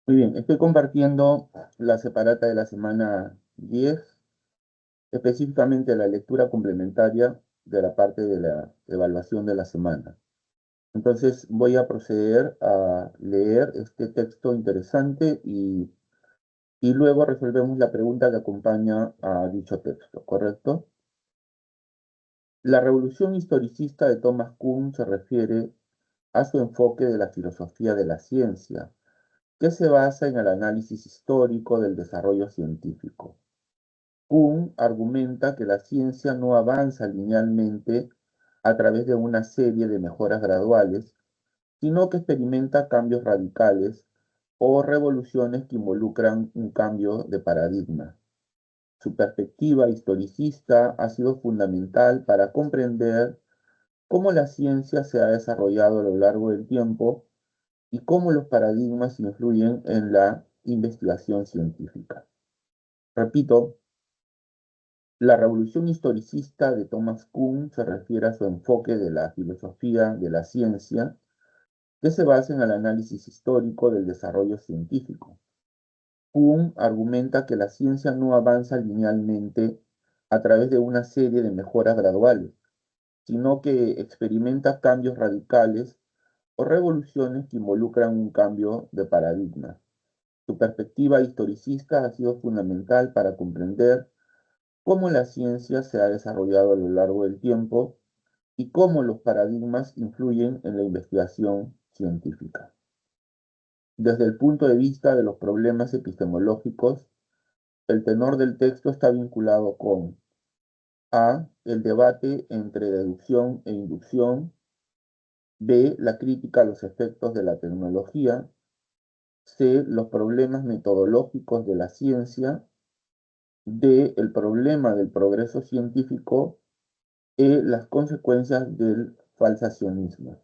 Muy bien, estoy compartiendo la separata de la semana 10, específicamente la lectura complementaria de la parte de la evaluación de la semana. Entonces voy a proceder a leer este texto interesante y luego resolvemos la pregunta que acompaña a dicho texto, ¿correcto? La revolución historicista de Thomas Kuhn se refiere a su enfoque de la filosofía de la ciencia, que se basa en el análisis histórico del desarrollo científico. Kuhn argumenta que la ciencia no avanza linealmente a través de una serie de mejoras graduales, sino que experimenta cambios radicales o revoluciones que involucran un cambio de paradigma. Su perspectiva historicista ha sido fundamental para comprender cómo la ciencia se ha desarrollado a lo largo del tiempo y cómo los paradigmas influyen en la investigación científica. Repito, la revolución historicista de Thomas Kuhn se refiere a su enfoque de la filosofía de la ciencia que se basa en el análisis histórico del desarrollo científico. Kuhn argumenta que la ciencia no avanza linealmente a través de una serie de mejoras graduales, sino que experimenta cambios radicales o revoluciones que involucran un cambio de paradigma. Su perspectiva historicista ha sido fundamental para comprender cómo la ciencia se ha desarrollado a lo largo del tiempo y cómo los paradigmas influyen en la investigación científica. Desde el punto de vista de los problemas epistemológicos, el tenor del texto está vinculado con A. El debate entre deducción e inducción. B. La crítica a los efectos de la tecnología. C. Los problemas metodológicos de la ciencia. D. El problema del progreso científico. E. Las consecuencias del falsacionismo.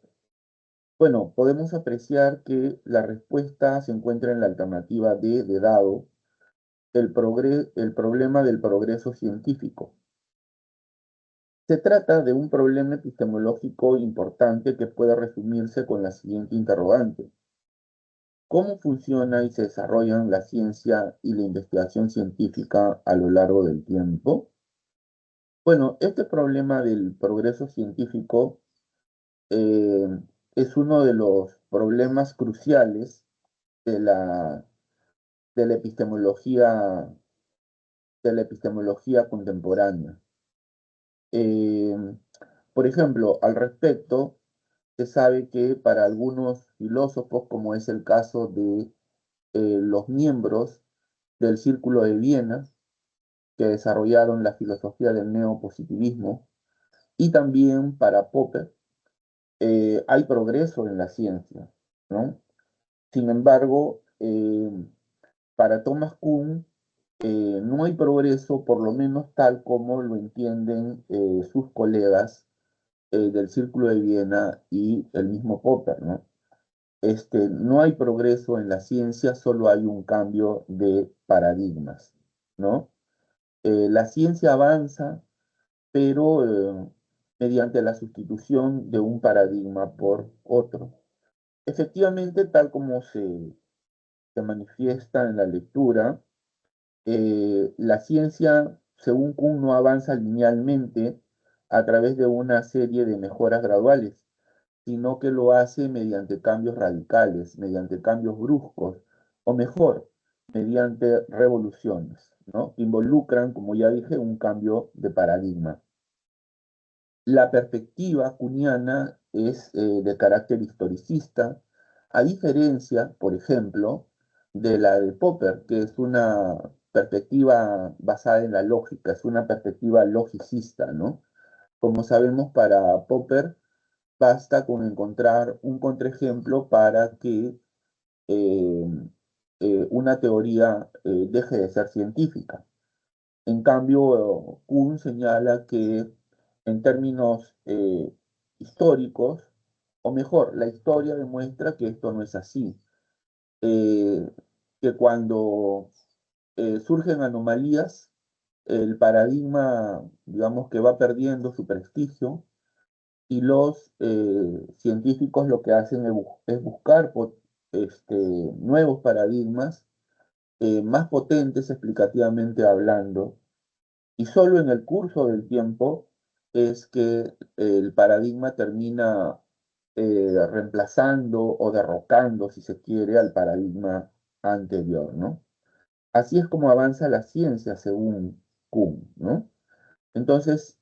Bueno, podemos apreciar que la respuesta se encuentra en la alternativa D de dado, el problema del progreso científico. Se trata de un problema epistemológico importante que puede resumirse con la siguiente interrogante. ¿Cómo funciona y se desarrollan la ciencia y la investigación científica a lo largo del tiempo? Bueno, este problema del progreso científico eh, es uno de los problemas cruciales de de la epistemología, de la epistemología contemporánea. Eh, por ejemplo, al respecto, se sabe que para algunos filósofos, como es el caso de los miembros del Círculo de Viena, que desarrollaron la filosofía del neopositivismo, y también para Popper, hay progreso en la ciencia, ¿no? Sin embargo, para Thomas Kuhn, no hay progreso, por lo menos tal como lo entienden sus colegas del Círculo de Viena y el mismo Popper, ¿no? No hay progreso en la ciencia, solo hay un cambio de paradigmas, ¿no? La ciencia avanza, pero mediante la sustitución de un paradigma por otro. Efectivamente, tal como se manifiesta en la lectura, la ciencia, según Kuhn, no avanza linealmente a través de una serie de mejoras graduales, sino que lo hace mediante cambios radicales, mediante cambios bruscos, o mejor, mediante revoluciones, ¿no? Que involucran, como ya dije, un cambio de paradigma. La perspectiva kuhniana es de carácter historicista, a diferencia, por ejemplo, de la de Popper, que es una perspectiva basada en la lógica, es una perspectiva logicista, ¿no? Como sabemos, para Popper basta con encontrar un contraejemplo para que eh, una teoría deje de ser científica. En cambio, Kuhn señala que en términos históricos, o mejor, la historia demuestra que esto no es así, eh, que cuando surgen anomalías, el paradigma, digamos que va perdiendo su prestigio y los científicos lo que hacen es buscar nuevos paradigmas, más potentes explicativamente hablando, y solo en el curso del tiempo es que el paradigma termina reemplazando o derrocando, si se quiere, al paradigma anterior, ¿no? Así es como avanza la ciencia según Kuhn, ¿no? Entonces,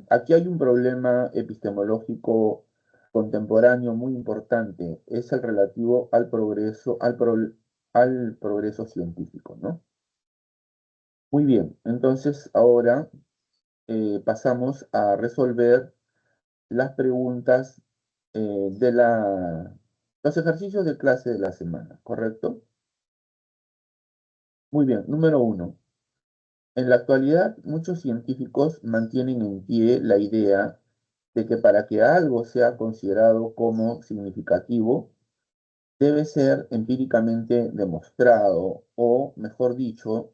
aquí hay un problema epistemológico contemporáneo muy importante, es el relativo al progreso, al progreso científico, ¿no? Muy bien, entonces ahora pasamos a resolver las preguntas de los ejercicios de clase de la semana, ¿correcto? Muy bien, número uno. En la actualidad, muchos científicos mantienen en pie la idea de que para que algo sea considerado como significativo, debe ser empíricamente demostrado o, mejor dicho,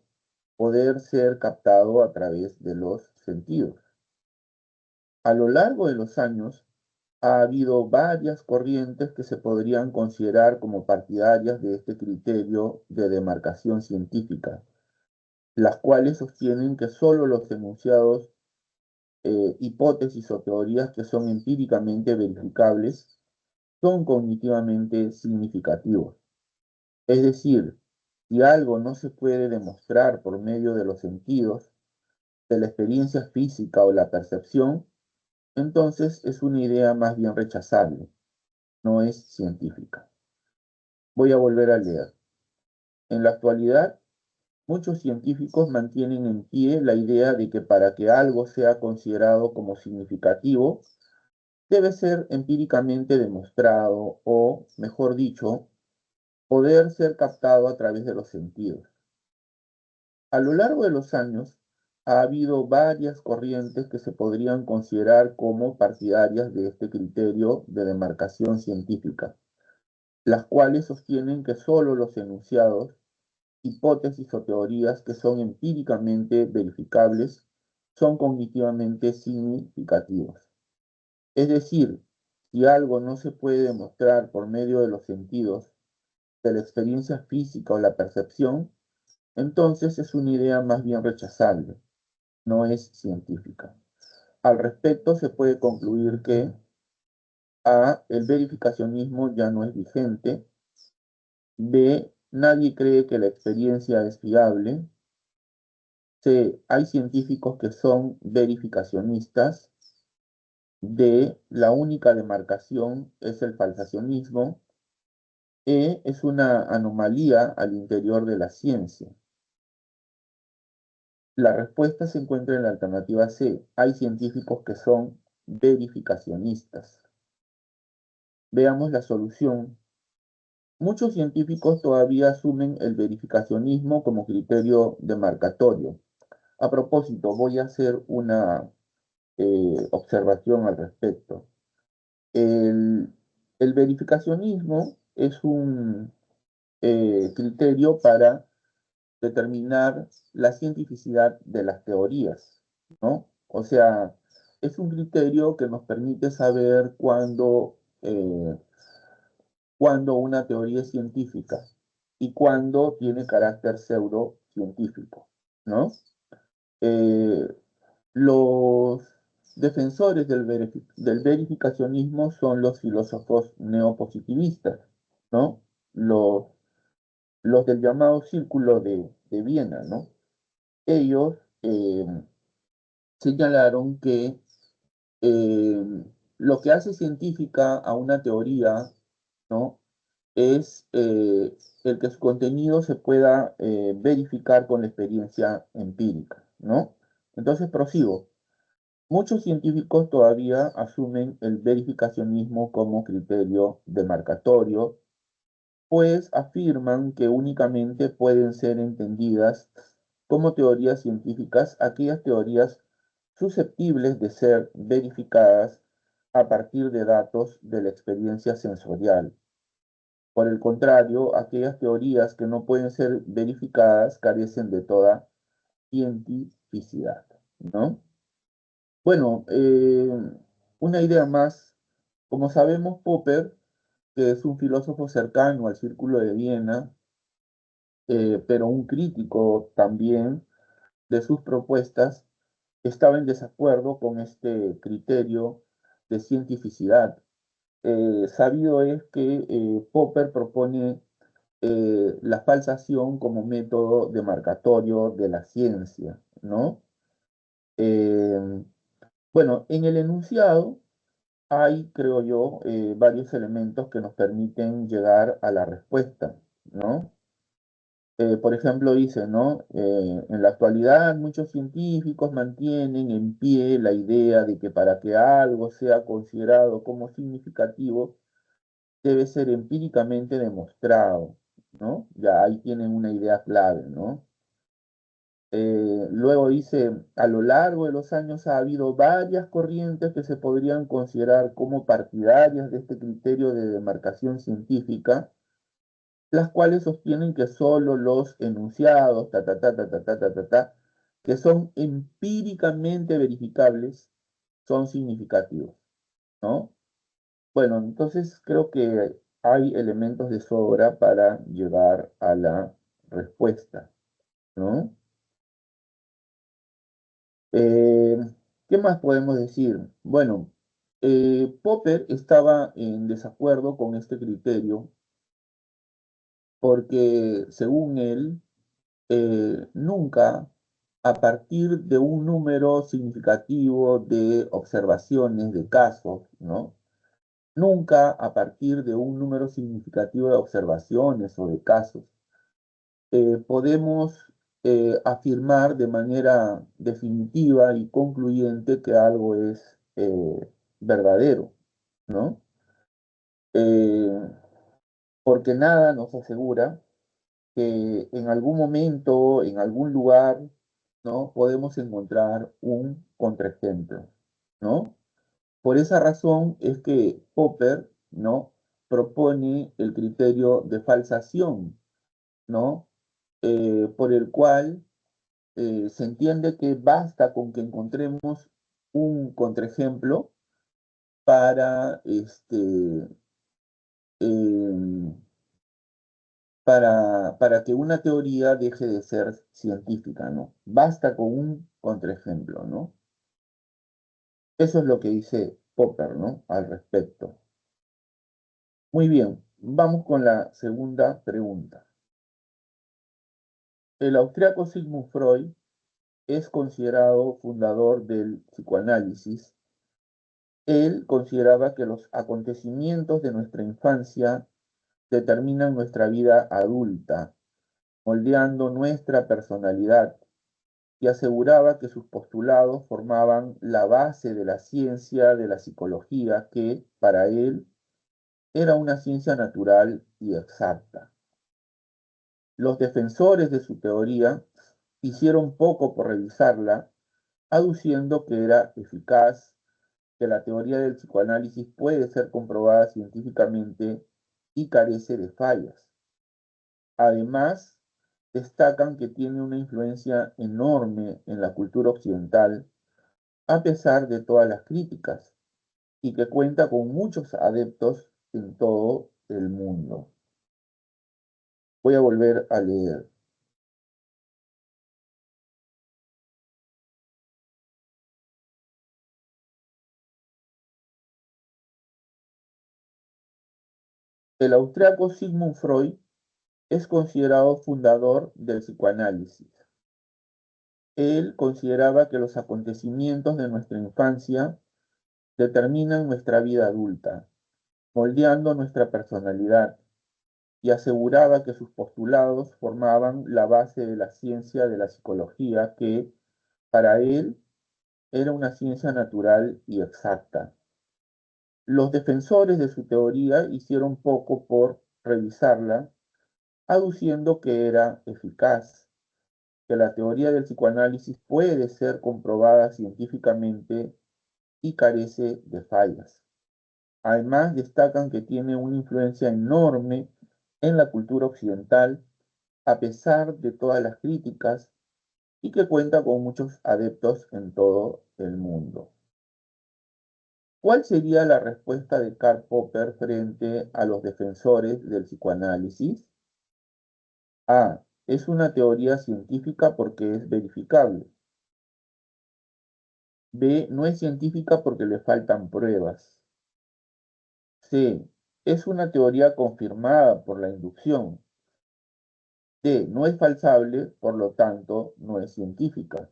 poder ser captado a través de los sentidos. A lo largo de los años, ha habido varias corrientes que se podrían considerar como partidarias de este criterio de demarcación científica, las cuales sostienen que solo los enunciados, hipótesis o teorías que son empíricamente verificables son cognitivamente significativos. Es decir, si algo no se puede demostrar por medio de los sentidos, de la experiencia física o la percepción, entonces es una idea más bien rechazable, no es científica. Voy a volver a leer. En la actualidad, muchos científicos mantienen en pie la idea de que para que algo sea considerado como significativo, debe ser empíricamente demostrado o, mejor dicho, poder ser captado a través de los sentidos. A lo largo de los años, ha habido varias corrientes que se podrían considerar como partidarias de este criterio de demarcación científica, las cuales sostienen que solo los enunciados, hipótesis o teorías que son empíricamente verificables son cognitivamente significativos. Es decir, si algo no se puede demostrar por medio de los sentidos, de la experiencia física o la percepción, entonces es una idea más bien rechazable, no es científica. Al respecto, se puede concluir que A, el verificacionismo ya no es vigente, B, nadie cree que la experiencia es fiable, C, hay científicos que son verificacionistas, D, la única demarcación es el falsacionismo, E, es una anomalía al interior de la ciencia. La respuesta se encuentra en la alternativa C. Hay científicos que son verificacionistas. Veamos la solución. Muchos científicos todavía asumen el verificacionismo como criterio demarcatorio. A propósito, voy a hacer una observación al respecto. El, el verificacionismo es un criterio para determinar la cientificidad de las teorías, ¿no? O sea, es un criterio que nos permite saber cuándo una teoría es científica y cuándo tiene carácter pseudocientífico, ¿no? Eh, los defensores del verificacionismo son los filósofos neopositivistas, ¿no? Los, los del llamado Círculo de Viena, ¿no? Ellos señalaron que eh, lo que hace científica a una teoría, ¿no? Es el que su contenido se pueda verificar con la experiencia empírica, ¿no? Entonces prosigo. Muchos científicos todavía asumen el verificacionismo como criterio demarcatorio, pues afirman que únicamente pueden ser entendidas como teorías científicas aquellas teorías susceptibles de ser verificadas a partir de datos de la experiencia sensorial. Por el contrario, aquellas teorías que no pueden ser verificadas carecen de toda cientificidad, ¿no? Bueno, una idea más. Como sabemos, Popper que es un filósofo cercano al Círculo de Viena, pero un crítico también de sus propuestas, estaba en desacuerdo con este criterio de cientificidad. Sabido es que Popper propone la falsación como método demarcatorio de la ciencia, ¿no? Eh, bueno, en el enunciado hay, creo yo, varios elementos que nos permiten llegar a la respuesta, ¿no? Por ejemplo, dice, ¿no? En la actualidad muchos científicos mantienen en pie la idea de que para que algo sea considerado como significativo, debe ser empíricamente demostrado, ¿no? Ya ahí tienen una idea clave, ¿no? Luego dice, a lo largo de los años ha habido varias corrientes que se podrían considerar como partidarias de este criterio de demarcación científica, las cuales sostienen que solo los enunciados, que son empíricamente verificables, son significativos, ¿no? Bueno, entonces creo que hay elementos de sobra para llegar a la respuesta, ¿no? Eh, ¿Qué más podemos decir? Bueno, Popper estaba en desacuerdo con este criterio porque, según él, nunca a partir de un número significativo de observaciones, de casos, ¿no? Nunca a partir de un número significativo de observaciones o de casos podemos afirmar de manera definitiva y concluyente que algo es verdadero, ¿no? Eh, Porque nada nos asegura que en algún momento, en algún lugar, ¿no? Podemos encontrar un contraejemplo, ¿no? Por esa razón es que Popper, ¿no? Propone el criterio de falsación, ¿no? Por el cual se entiende que basta con que encontremos un contraejemplo para, em, para que una teoría deje de ser científica, ¿no? Basta con un contraejemplo, ¿no? Eso es lo que dice Popper, ¿no? Al respecto. Muy bien, vamos con la segunda pregunta. El austriaco Sigmund Freud es considerado fundador del psicoanálisis. Él consideraba que los acontecimientos de nuestra infancia determinan nuestra vida adulta, moldeando nuestra personalidad, y aseguraba que sus postulados formaban la base de la ciencia de la psicología que, para él, era una ciencia natural y exacta. Los defensores de su teoría hicieron poco por revisarla, aduciendo que era eficaz, que la teoría del psicoanálisis puede ser comprobada científicamente y carece de fallas. Además, destacan que tiene una influencia enorme en la cultura occidental, a pesar de todas las críticas, y que cuenta con muchos adeptos en todo el mundo. Voy a volver a leer. El austriaco Sigmund Freud es considerado fundador del psicoanálisis. Él consideraba que los acontecimientos de nuestra infancia determinan nuestra vida adulta, moldeando nuestra personalidad, y aseguraba que sus postulados formaban la base de la ciencia de la psicología que, para él, era una ciencia natural y exacta. Los defensores de su teoría hicieron poco por revisarla, aduciendo que era eficaz, que la teoría del psicoanálisis puede ser comprobada científicamente y carece de fallas. Además, destacan que tiene una influencia enorme en la cultura occidental, a pesar de todas las críticas, y que cuenta con muchos adeptos en todo el mundo. ¿Cuál sería la respuesta de Karl Popper frente a los defensores del psicoanálisis? A. Es una teoría científica porque es verificable. B. No es científica porque le faltan pruebas. C. Es una teoría confirmada por la inducción. D. No es falsable, por lo tanto, no es científica.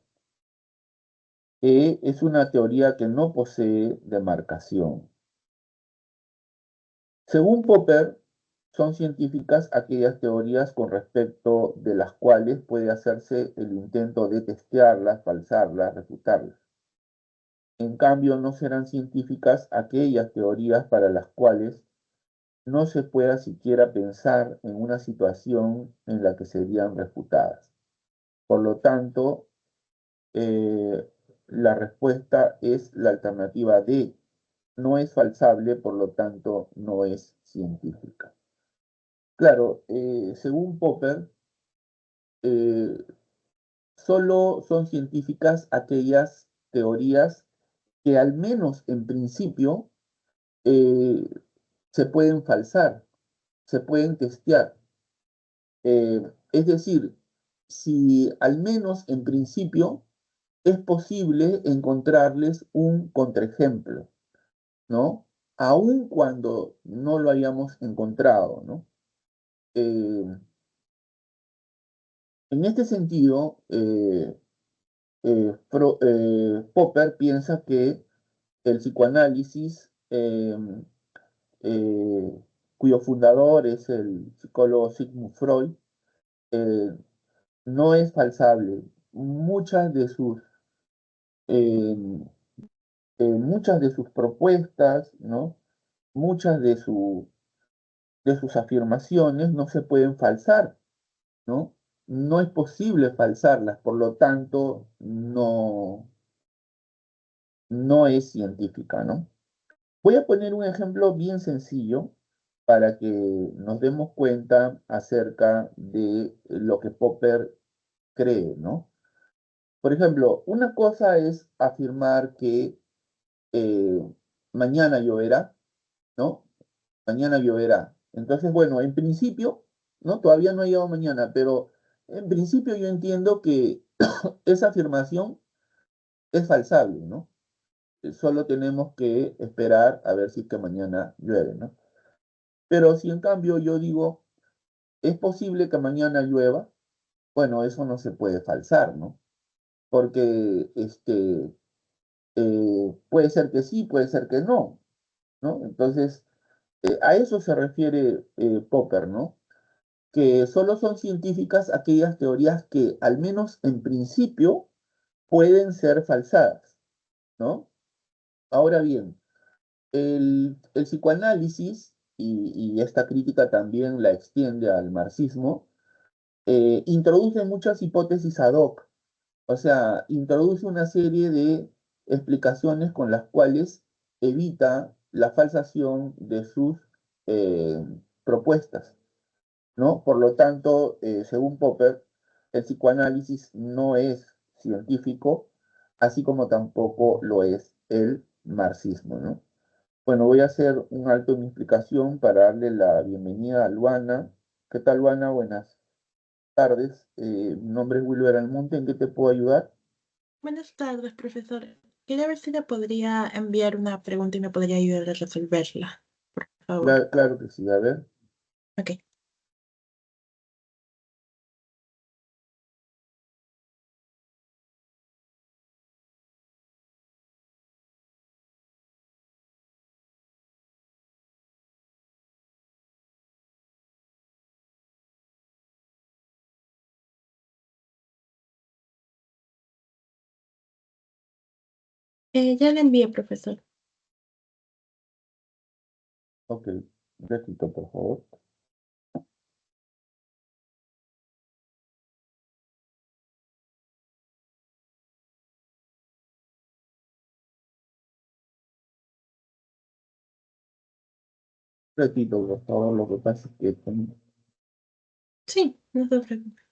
E. Es una teoría que no posee demarcación. Según Popper, son científicas aquellas teorías con respecto de las cuales puede hacerse el intento de testearlas, falsarlas, refutarlas. En cambio, no serán científicas aquellas teorías para las cuales no se pueda siquiera pensar en una situación en la que serían refutadas. Por lo tanto, eh, la respuesta es la alternativa D. No es falsable, por lo tanto, no es científica. Claro, según Popper, eh, solo son científicas aquellas teorías que al menos en principio eh, se pueden falsar, se pueden testear. Es decir, si al menos en principio es posible encontrarles un contraejemplo, ¿no? Aun cuando no lo hayamos encontrado, ¿no? En este sentido, Popper piensa que el psicoanálisis, cuyo fundador es el psicólogo Sigmund Freud, eh, no es falsable. Muchas de sus, eh, muchas de sus propuestas, ¿no? Muchas de sus afirmaciones no se pueden falsar, ¿no? No es posible falsarlas, por lo tanto, no es científica, ¿no? Voy a poner un ejemplo bien sencillo para que nos demos cuenta acerca de lo que Popper cree, ¿no? Por ejemplo, una cosa es afirmar que eh, mañana lloverá, ¿no? Mañana lloverá. Entonces, bueno, en principio, ¿no? Todavía no ha llegado mañana, pero en principio yo entiendo que esa afirmación es falsable, ¿no? Solo tenemos que esperar a ver si es que mañana llueve, ¿no? Pero si en cambio yo digo, es posible que mañana llueva, bueno, eso no se puede falsar, ¿no? Porque puede ser que sí, puede ser que no, ¿no? Entonces, a eso se refiere Popper, ¿no? Que solo son científicas aquellas teorías que, al menos en principio, pueden ser falsadas, ¿no? Ahora bien, el psicoanálisis, y esta crítica también la extiende al marxismo, introduce muchas hipótesis ad hoc, o sea, introduce una serie de explicaciones con las cuales evita la falsación de sus eh, propuestas, ¿no? Por lo tanto, según Popper, el psicoanálisis no es científico, así como tampoco lo es el marxismo, ¿no? Bueno, voy a hacer un alto en mi explicación para darle la bienvenida a Luana. ¿Qué tal, Luana? Buenas tardes. Mi nombre es Wilber Almonte. ¿En qué te puedo ayudar? Buenas tardes, profesor. Quería ver si le podría enviar una pregunta y me podría ayudar a resolverla, por favor. Claro que sí. A ver, Ok. Ya le envié, profesor. ok. Repito, por favor. Repito, por favor. Lo que pasa es que Sí, no se preocupe.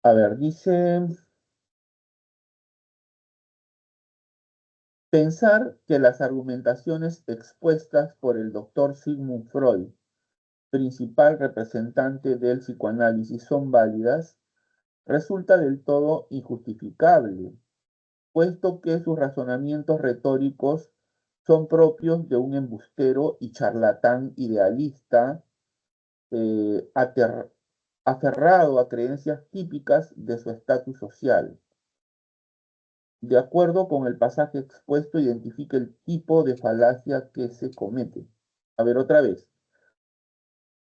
A ver, dice, pensar que las argumentaciones expuestas por el doctor Sigmund Freud, principal representante del psicoanálisis, son válidas, resulta del todo injustificable, puesto que sus razonamientos retóricos son propios de un embustero y charlatán idealista, aferrado a creencias típicas de su estatus social. De acuerdo con el pasaje expuesto, identifica el tipo de falacia que se comete. A ver, otra vez.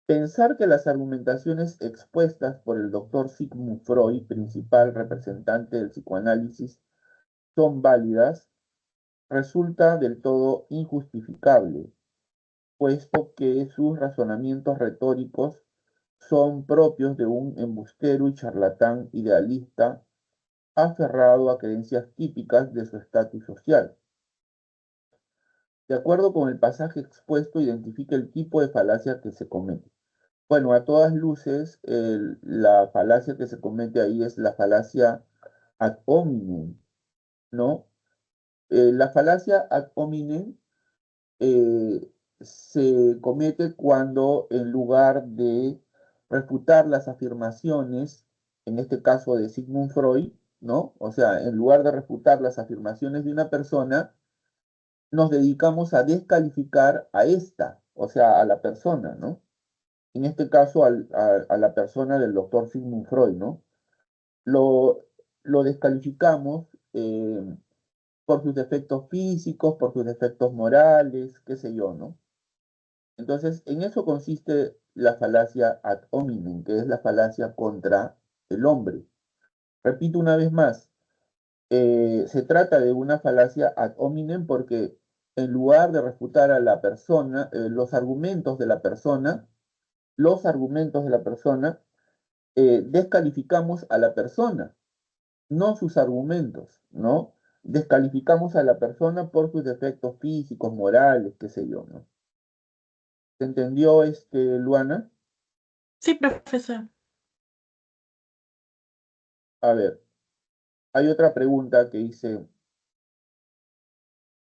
Pensar que las argumentaciones expuestas por el doctor Sigmund Freud, principal representante del psicoanálisis, son válidas, resulta del todo injustificable, puesto que sus razonamientos retóricos son propios de un embustero y charlatán idealista aferrado a creencias típicas de su estatus social. De acuerdo con el pasaje expuesto, identifica el tipo de falacia que se comete. Bueno, a todas luces, la falacia que se comete ahí es la falacia ad hominem, ¿no? La falacia ad hominem se comete cuando en lugar de refutar las afirmaciones, en este caso de Sigmund Freud, ¿no? O sea, en lugar de refutar las afirmaciones de una persona, nos dedicamos a descalificar a esta, o sea, a la persona, ¿no? En este caso a la persona del doctor Sigmund Freud, ¿no? Lo, lo descalificamos por sus defectos físicos, por sus defectos morales, qué sé yo, ¿no? Entonces, en eso consiste la falacia ad hominem, que es la falacia contra el hombre. Repito una vez más, se trata de una falacia ad hominem porque en lugar de refutar a la persona, los argumentos de la persona, descalificamos a la persona, no sus argumentos, ¿no? Descalificamos a la persona por sus defectos físicos, morales, qué sé yo, ¿no? ¿Se entendió, Luana? Sí, profesor. A ver, hay otra pregunta que dice,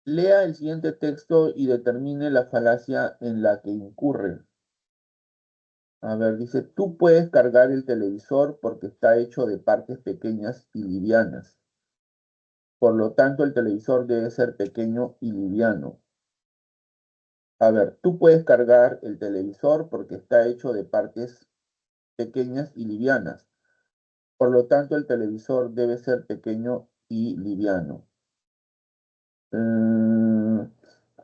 lea el siguiente texto y determine la falacia en la que incurre. A ver, dice, tú puedes cargar el televisor porque está hecho de partes pequeñas y livianas. Por lo tanto, el televisor debe ser pequeño y liviano. A ver, tú puedes cargar el televisor porque está hecho de partes pequeñas y livianas. Por lo tanto, el televisor debe ser pequeño y liviano.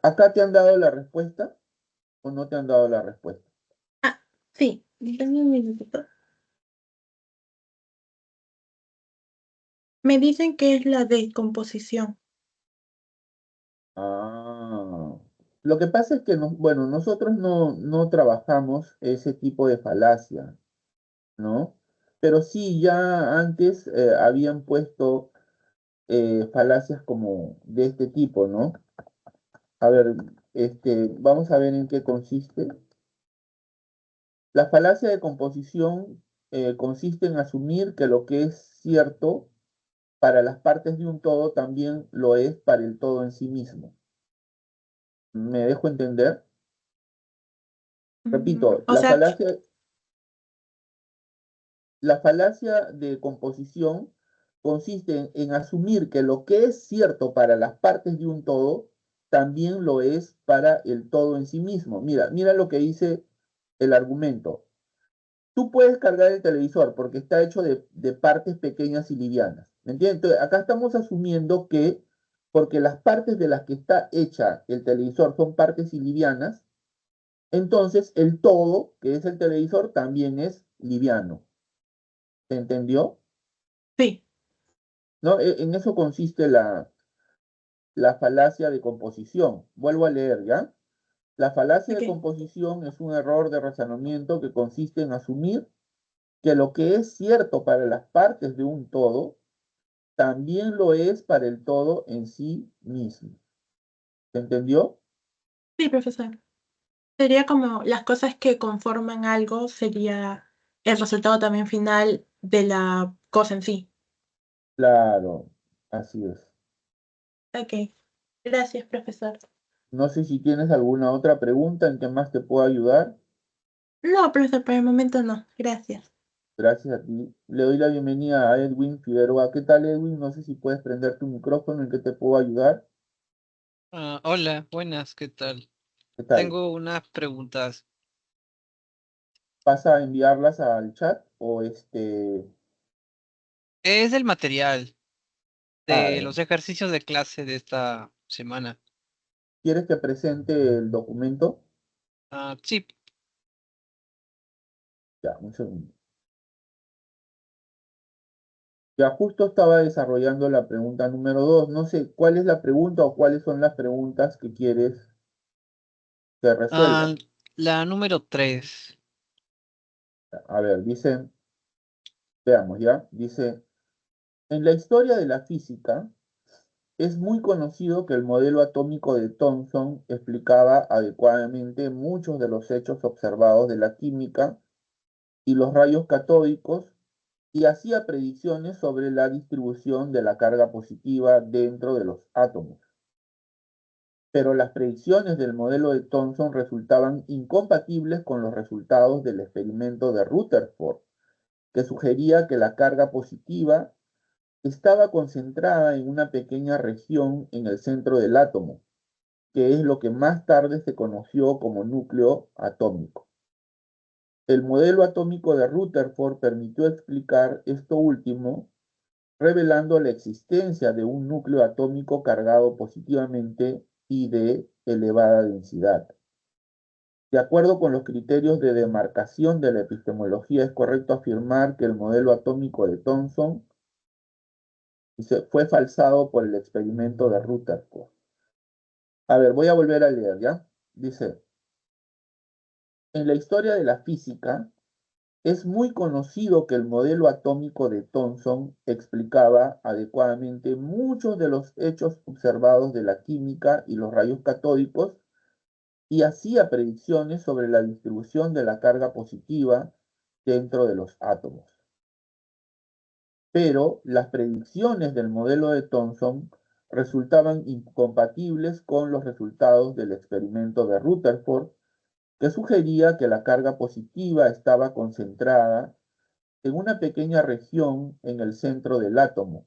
¿Acá te han dado la respuesta o no te han dado la respuesta? Ah, sí, dame un minutito. Me dicen que es la decomposición. Ah, lo que pasa es que bueno, nosotros no trabajamos ese tipo de falacia, ¿no? Pero sí, ya antes habían puesto falacias como de este tipo, ¿no? A ver, vamos a ver en qué consiste. La falacia de composición consiste en asumir que lo que es cierto para las partes de un todo también lo es para el todo en sí mismo. ¿Me dejo entender? Repito, O sea, que la falacia de composición consiste en asumir que lo que es cierto para las partes de un todo también lo es para el todo en sí mismo. Mira lo que dice el argumento. Tú puedes cargar el televisor porque está hecho de partes pequeñas y livianas. ¿Me entiendes? Entonces, acá estamos asumiendo que porque las partes de las que está hecha el televisor son partes y livianas, entonces el todo, que es el televisor, también es liviano. ¿Se entendió? sí, ¿No? En eso consiste la falacia de composición. Vuelvo a leer, ¿ya? La falacia de ok. composición es un error de razonamiento que consiste en asumir que lo que es cierto para las partes de un todo, también lo es para el todo en sí mismo. ¿Se entendió? Sí, profesor. Sería como las cosas que conforman algo, sería el resultado también final de la cosa en sí. Claro, así es. Ok, gracias, profesor. No sé si tienes alguna otra pregunta en que más te puedo ayudar. No, profesor, por el momento no. Gracias. Gracias a ti. Le doy la bienvenida a Edwin Figueroa. ¿Qué tal, Edwin? No sé si puedes prender tu micrófono en que te puedo ayudar. Hola, buenas, ¿qué tal? ¿Qué tal? Tengo unas preguntas. ¿Vas a enviarlas al chat o Es del material de Ah, los ejercicios de clase de esta semana. ¿quieres que presente el documento? Sí, Ya, un segundo. Ya justo estaba desarrollando la pregunta número 2. No sé cuál es la pregunta o cuáles son las preguntas que quieres que resuelva. ah, la número 3. A ver, dice, veamos ya. Dice, en la historia de la física, es muy conocido que el modelo atómico de Thomson explicaba adecuadamente muchos de los hechos observados de la química y los rayos catódicos y hacía predicciones sobre la distribución de la carga positiva dentro de los átomos. Pero las predicciones del modelo de Thomson resultaban incompatibles con los resultados del experimento de Rutherford, que sugería que la carga positiva estaba concentrada en una pequeña región en el centro del átomo, que es lo que más tarde se conoció como núcleo atómico. El modelo atómico de Rutherford permitió explicar esto último, revelando la existencia de un núcleo atómico cargado positivamente y de elevada densidad. De acuerdo con los criterios de demarcación de la epistemología, es correcto afirmar que el modelo atómico de Thomson fue falsado por el experimento de Rutherford. A ver, voy a volver a leer, ¿ya? Dice, en la historia de la física, es muy conocido que el modelo atómico de Thomson explicaba adecuadamente muchos de los hechos observados de la química y los rayos catódicos y hacía predicciones sobre la distribución de la carga positiva dentro de los átomos. Pero las predicciones del modelo de Thomson resultaban incompatibles con los resultados del experimento de Rutherford, que sugería que la carga positiva estaba concentrada en una pequeña región en el centro del átomo,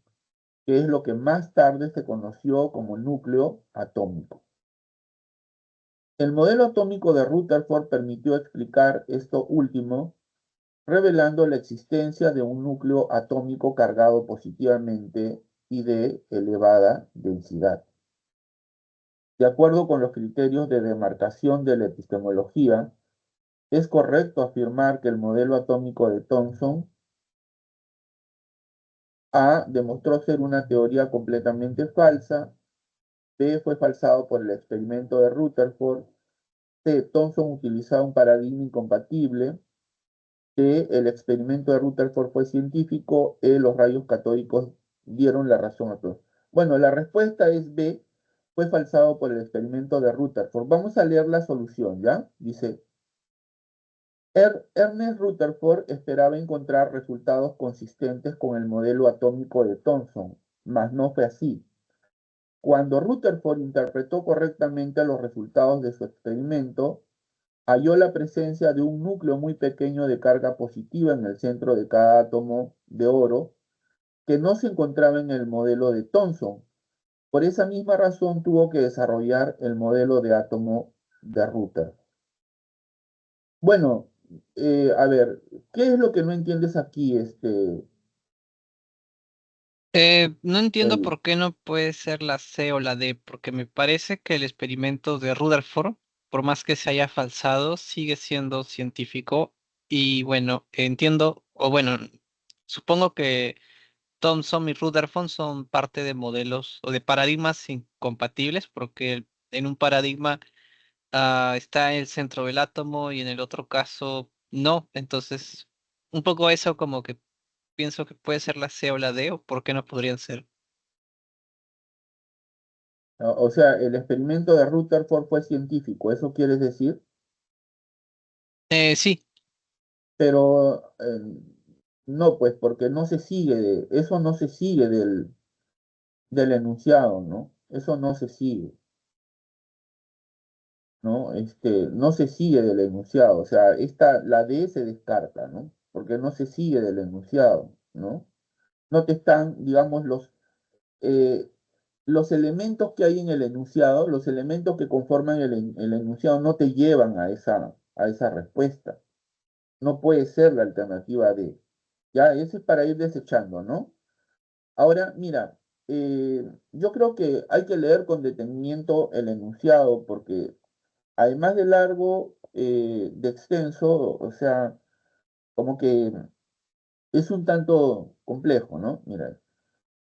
que es lo que más tarde se conoció como núcleo atómico. El modelo atómico de Rutherford permitió explicar esto último, revelando la existencia de un núcleo atómico cargado positivamente y de elevada densidad. De acuerdo con los criterios de demarcación de la epistemología, es correcto afirmar que el modelo atómico de Thomson A demostró ser una teoría completamente falsa, B fue falsado por el experimento de Rutherford, C Thomson utilizaba un paradigma incompatible, D el experimento de Rutherford fue científico, E los rayos catódicos dieron la razón a todos. Bueno, la respuesta es B, fue falsado por el experimento de Rutherford. Vamos a leer la solución, ¿ya? Dice, Ernest Rutherford esperaba encontrar resultados consistentes con el modelo atómico de Thomson, mas no fue así. Cuando Rutherford interpretó correctamente los resultados de su experimento, halló la presencia de un núcleo muy pequeño de carga positiva en el centro de cada átomo de oro que no se encontraba en el modelo de Thomson. Por esa misma razón tuvo que desarrollar el modelo de átomo de Rutherford. Bueno, a ver, ¿qué es lo que no entiendes aquí, no entiendo Edwin? por qué no puede ser la C o la D, porque me parece que el experimento de Rutherford, por más que se haya falsado, sigue siendo científico. Y bueno, entiendo, o bueno, supongo que Thomson y Rutherford son parte de modelos o de paradigmas incompatibles, porque en un paradigma está el centro del átomo y en el otro caso no. Entonces, un poco eso como que pienso que puede ser la C o la D, o por qué no podrían ser. O sea, el experimento de Rutherford fue científico, ¿eso quieres decir? Sí, Pero No, pues porque no se sigue eso no se sigue del enunciado, ¿no? Eso no se sigue, ¿no? No se sigue del enunciado, o sea, la D se descarta, ¿no? Porque no se sigue del enunciado, ¿no? No te están, digamos, eh, los elementos que hay en el enunciado, los elementos que conforman el enunciado no te llevan a esa respuesta. No puede ser la alternativa D. Ya, ese es para ir desechando, ¿no? Ahora, mira, yo creo que hay que leer con detenimiento el enunciado porque además de largo, de extenso, o sea, como que es un tanto complejo, ¿no? Mira,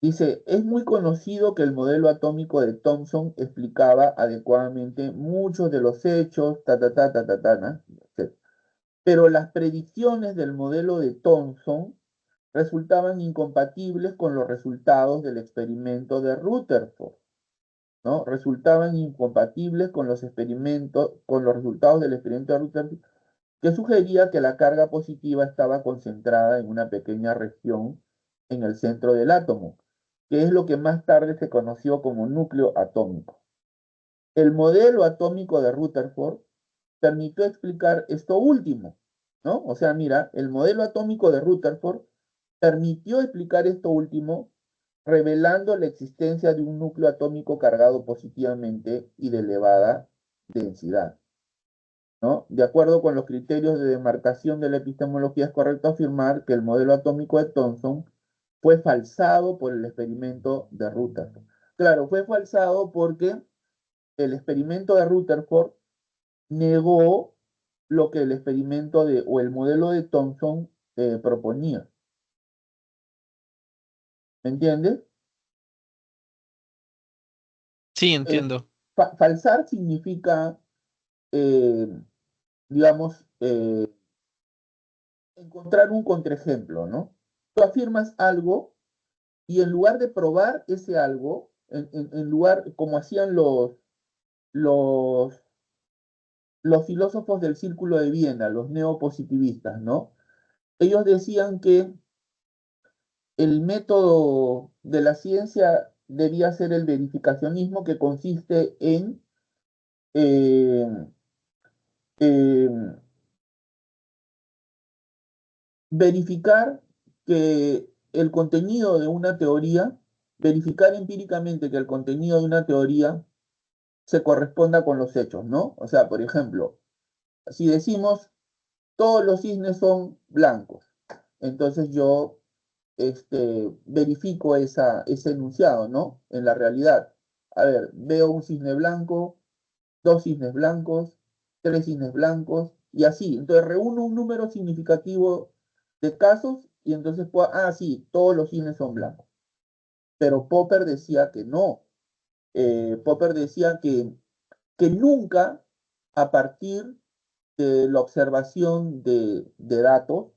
dice, es muy conocido que el modelo atómico de Thomson explicaba adecuadamente muchos de los hechos, ¿no? Pero las predicciones del modelo de Thomson resultaban incompatibles con los resultados del experimento de Rutherford, ¿no? Resultaban incompatibles con los con los resultados del experimento de Rutherford, que sugería que la carga positiva estaba concentrada en una pequeña región en el centro del átomo, que es lo que más tarde se conoció como núcleo atómico. El modelo atómico de Rutherford permitió explicar esto último, ¿no? O sea, mira, el modelo atómico de Rutherford permitió explicar esto último, revelando la existencia de un núcleo atómico cargado positivamente y de elevada densidad, ¿no? De acuerdo con los criterios de demarcación de la epistemología, es correcto afirmar que el modelo atómico de Thomson fue falsado por el experimento de Rutherford. Claro, fue falsado porque el experimento de Rutherford negó lo que el experimento o el modelo de Thomson proponía. ¿Me entiendes? Sí, Eh, entiendo. falsar significa, eh, digamos, encontrar un contraejemplo, ¿no? Tú afirmas algo y en lugar de probar ese algo, en lugar, como hacían los, los filósofos del Círculo de Viena, los neopositivistas, ¿no? Ellos decían que el método de la ciencia debía ser el verificacionismo, que consiste en eh, eh, verificar que el contenido de una teoría, verificar empíricamente que el contenido de una teoría se corresponda con los hechos, ¿no? O sea, por ejemplo, si decimos todos los cisnes son blancos, entonces yo verifico ese enunciado, ¿no? En la realidad. A ver, veo un cisne blanco, dos cisnes blancos, tres cisnes blancos, y así. Entonces reúno un número significativo de casos y entonces puedo, sí, todos los cisnes son blancos. Pero Popper decía que no. Popper decía que nunca a partir de la observación de datos,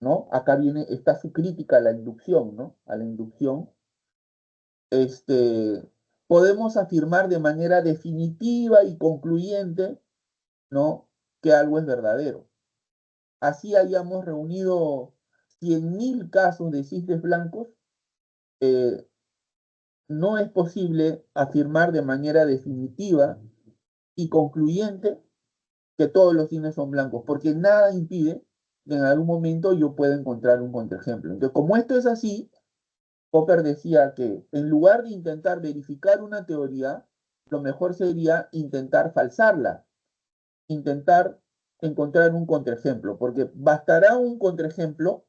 ¿no? Acá está su crítica a la inducción, ¿no? A la inducción, podemos afirmar de manera definitiva y concluyente, ¿no? Que algo es verdadero. Así hayamos reunido 100.000 casos de cisnes blancos, eh, no es posible afirmar de manera definitiva y concluyente que todos los cisnes son blancos, porque nada impide que en algún momento yo pueda encontrar un contraejemplo. Entonces, como esto es así, Popper decía que en lugar de intentar verificar una teoría, lo mejor sería intentar falsarla, intentar encontrar un contraejemplo, porque bastará un contraejemplo,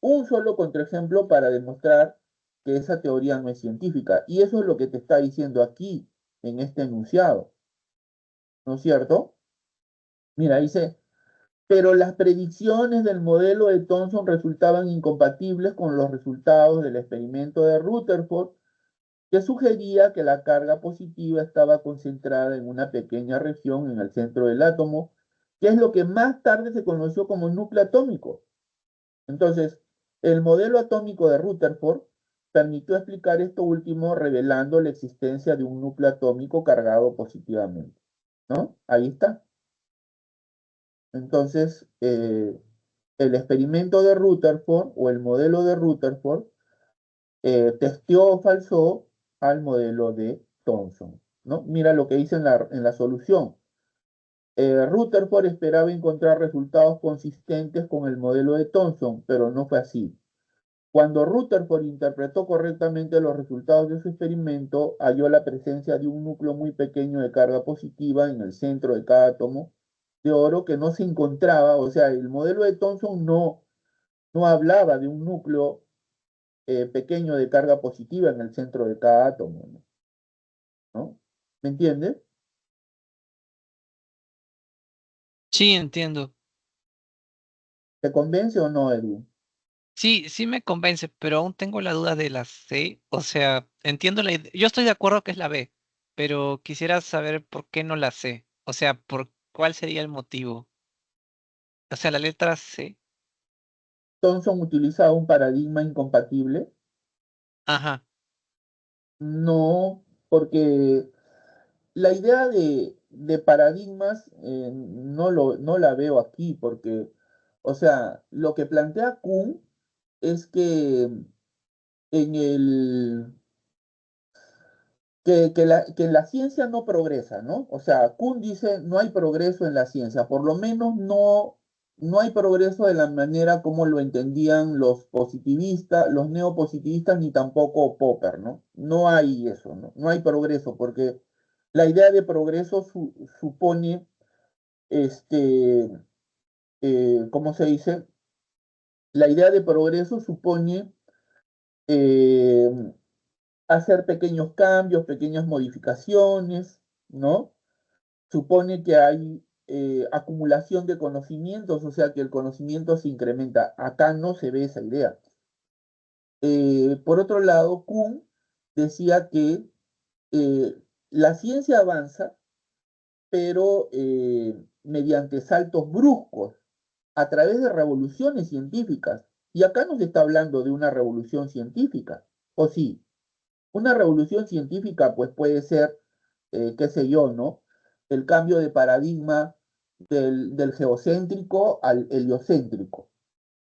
un solo contraejemplo para demostrar que esa teoría no es científica. Y eso es lo que te está diciendo aquí, en este enunciado, ¿no es cierto? Mira, dice, pero las predicciones del modelo de Thomson resultaban incompatibles con los resultados del experimento de Rutherford, que sugería que la carga positiva estaba concentrada en una pequeña región en el centro del átomo, que es lo que más tarde se conoció como núcleo atómico. Entonces, el modelo atómico de Rutherford permitió explicar esto último, revelando la existencia de un núcleo atómico cargado positivamente, ¿no? Ahí está. Entonces, el experimento de Rutherford o el modelo de Rutherford testeó o falsó al modelo de Thomson, ¿no? Mira lo que dice en la solución. Rutherford esperaba encontrar resultados consistentes con el modelo de Thomson, pero no fue así. Cuando Rutherford interpretó correctamente los resultados de su experimento, halló la presencia de un núcleo muy pequeño de carga positiva en el centro de cada átomo de oro que no se encontraba, o sea, el modelo de Thomson no hablaba de un núcleo pequeño de carga positiva en el centro de cada átomo, ¿no? ¿Me entiendes? Sí, entiendo. ¿Te convence o no, Edwin? Sí, sí me convence, pero aún tengo la duda de la C. O sea, entiendo yo estoy de acuerdo que es la B, pero quisiera saber por qué no la C. O sea, por cuál sería el motivo. O sea, la letra C. Thomson utilizaba un paradigma incompatible. Ajá. No, porque la idea de paradigmas no la veo aquí, porque, o sea, lo que plantea Kuhn es que en el que la ciencia no progresa, ¿no? O sea, Kuhn dice no hay progreso en la ciencia, por lo menos no hay progreso de la manera como lo entendían los positivistas, los neopositivistas, ni tampoco Popper, ¿no? No hay eso, ¿no? No hay progreso, porque la idea de progreso supone, este, ¿cómo se dice? La idea de progreso supone eh, hacer pequeños cambios, pequeñas modificaciones, ¿no? Supone que hay acumulación de conocimientos, o sea que el conocimiento se incrementa. Acá no se ve esa idea. Por otro lado, Kuhn decía que eh, la ciencia avanza, pero mediante saltos bruscos, a través de revoluciones científicas. Y acá no se está hablando de una revolución científica, ¿o sí? Una revolución científica, pues puede ser, qué sé yo, ¿no? El cambio de paradigma del geocéntrico al heliocéntrico.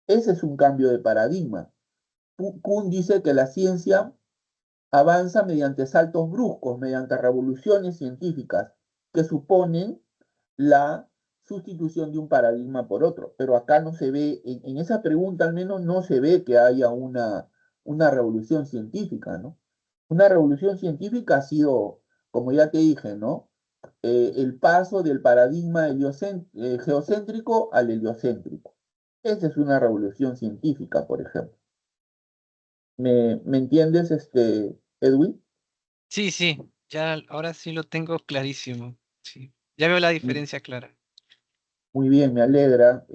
Ese es un cambio de paradigma. Kuhn dice que la ciencia avanza mediante saltos bruscos, mediante revoluciones científicas que suponen la sustitución de un paradigma por otro. Pero acá no se ve, en esa pregunta al menos no se ve que haya una revolución científica, ¿no? Una revolución científica ha sido, como ya te dije, ¿no? El paso del paradigma geocéntrico al heliocéntrico. Esa es una revolución científica, por ejemplo. ¿Me entiendes, Edwin? Sí, sí. Ya ahora sí lo tengo clarísimo. Sí. Ya veo la Mm, diferencia clara. Muy bien, me alegra.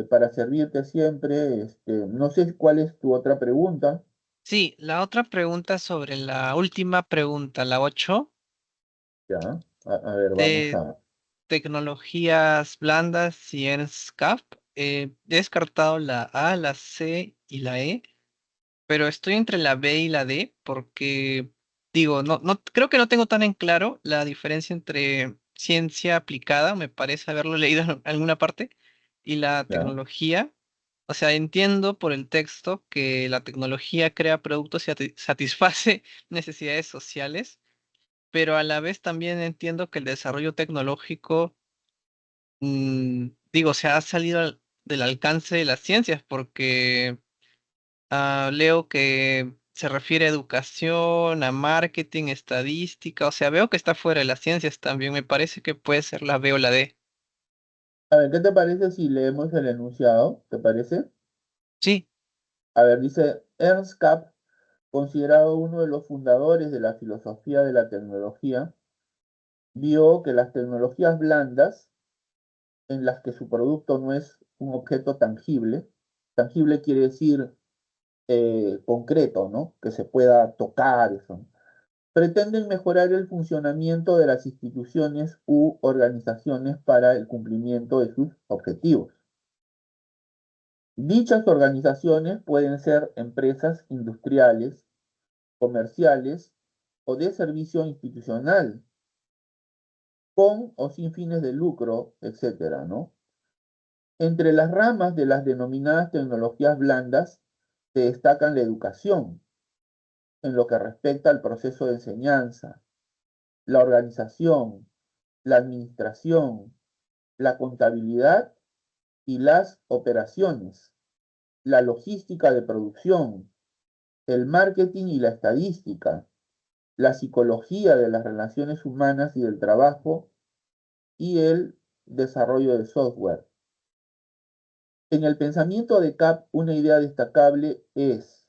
Para servirte siempre, no sé cuál es tu otra pregunta. Sí, la otra pregunta sobre la última pregunta, la 8 Ya, a ver, vamos de a. tecnologías blandas y ENSCAP. He descartado la A, la C y la E, pero estoy entre la B y la D porque, digo, creo que no tengo tan en claro la diferencia entre ciencia aplicada, me parece haberlo leído en alguna parte, y la Ya. tecnología. O sea, entiendo por el texto que la tecnología crea productos y satisface necesidades sociales, pero a la vez también entiendo que el desarrollo tecnológico, digo, se ha salido del alcance de las ciencias porque leo que se refiere a educación, a marketing, estadística, o sea, veo que está fuera de las ciencias también, me parece que puede ser la B o la D. A ver, ¿qué te parece si leemos el enunciado? ¿Te parece? Sí, A ver, dice Ernst Kapp, considerado uno de los fundadores de la filosofía de la tecnología, vio que las tecnologías blandas, en las que su producto no es un objeto tangible, tangible quiere decir concreto, ¿no? Que se pueda tocar, eso, pretenden mejorar el funcionamiento de las instituciones u organizaciones para el cumplimiento de sus objetivos. Dichas organizaciones pueden ser empresas industriales, comerciales o de servicio institucional, con o sin fines de lucro, etcétera, ¿no? Entre las ramas de las denominadas tecnologías blandas se destacan la educación, en lo que respecta al proceso de enseñanza, la organización, la administración, la contabilidad y las operaciones, la logística de producción, el marketing y la estadística, la psicología de las relaciones humanas y del trabajo y el desarrollo de software. En el pensamiento de Kapp, una idea destacable es,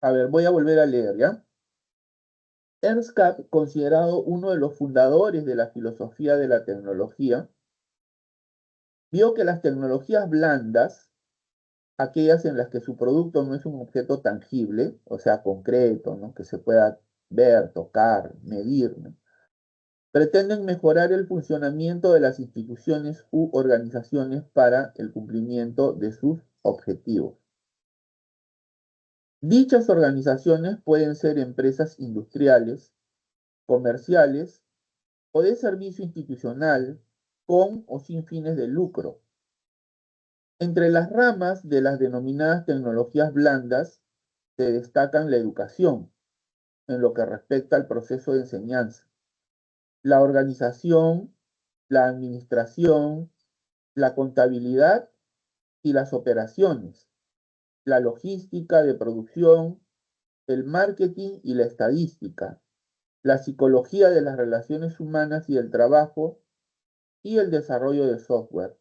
a ver, voy a volver a leer, ¿ya? Ernst Kapp, considerado uno de los fundadores de la filosofía de la tecnología, vio que las tecnologías blandas, aquellas en las que su producto no es un objeto tangible, o sea, concreto, ¿no? Que se pueda ver, tocar, medir, ¿no? Pretenden mejorar el funcionamiento de las instituciones u organizaciones para el cumplimiento de sus objetivos. Dichas organizaciones pueden ser empresas industriales, comerciales o de servicio institucional, con o sin fines de lucro. Entre las ramas de las denominadas tecnologías blandas se destacan la educación, en lo que respecta al proceso de enseñanza, la organización, la administración, la contabilidad y las operaciones, la logística de producción, el marketing y la estadística, la psicología de las relaciones humanas y el trabajo y el desarrollo de software.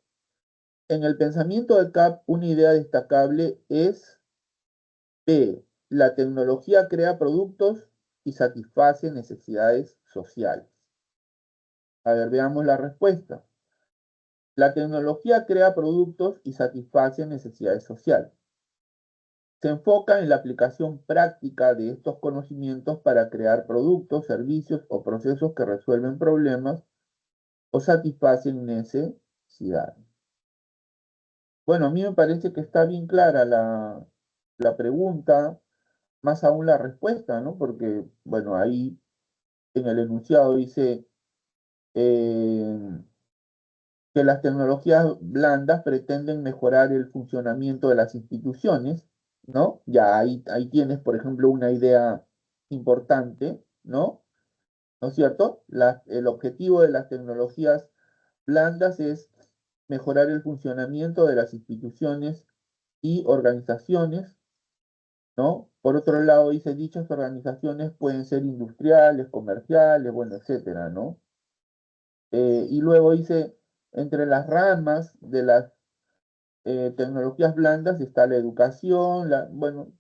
En el pensamiento de Kapp, una idea destacable es B. La tecnología crea productos y satisface necesidades sociales. A ver, veamos la respuesta. La tecnología crea productos y satisface necesidades sociales. Se enfoca en la aplicación práctica de estos conocimientos para crear productos, servicios o procesos que resuelven problemas o satisfacen necesidades. Bueno, a mí me parece que está bien clara la pregunta, más aún la respuesta, ¿no? Porque, bueno, ahí en el enunciado dice eh, que las tecnologías blandas pretenden mejorar el funcionamiento de las instituciones, ¿no? Ya ahí tienes, por ejemplo, una idea importante, ¿no? ¿No es cierto? El objetivo de las tecnologías blandas es mejorar el funcionamiento de las instituciones y organizaciones, ¿no? Por otro lado, dice, dichas organizaciones pueden ser industriales, comerciales, bueno, etcétera, ¿no? Y luego dice, entre las ramas de las tecnologías blandas está la educación, bueno,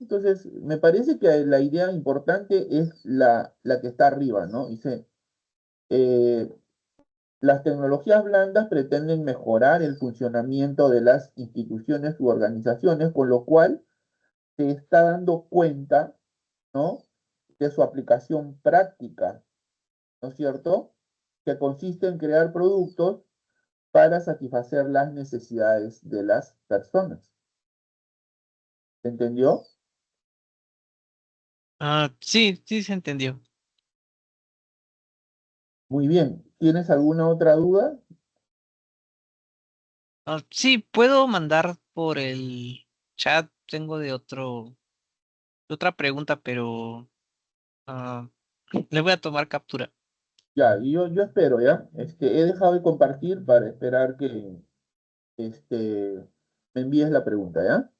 entonces me parece que la idea importante es la que está arriba, ¿no? Dice, eh, las tecnologías blandas pretenden mejorar el funcionamiento de las instituciones u organizaciones, con lo cual se está dando cuenta, ¿no? De su aplicación práctica, ¿no es cierto? Que consiste en crear productos para satisfacer las necesidades de las personas. ¿Se entendió? Sí, sí se entendió. Muy bien. ¿Tienes alguna otra duda? Sí, puedo mandar por el chat. Tengo de otra pregunta, pero ah, le voy a tomar captura. Ya, y yo espero, ¿ya? He dejado de compartir para esperar que me envíes la pregunta, ¿ya?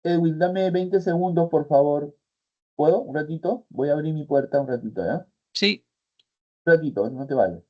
Edwin, dame 20 segundos, por favor. ¿Puedo? ¿Un ratito? Voy a abrir mi puerta un ratito, ¿ya? Sí, Un ratito, no te vayas.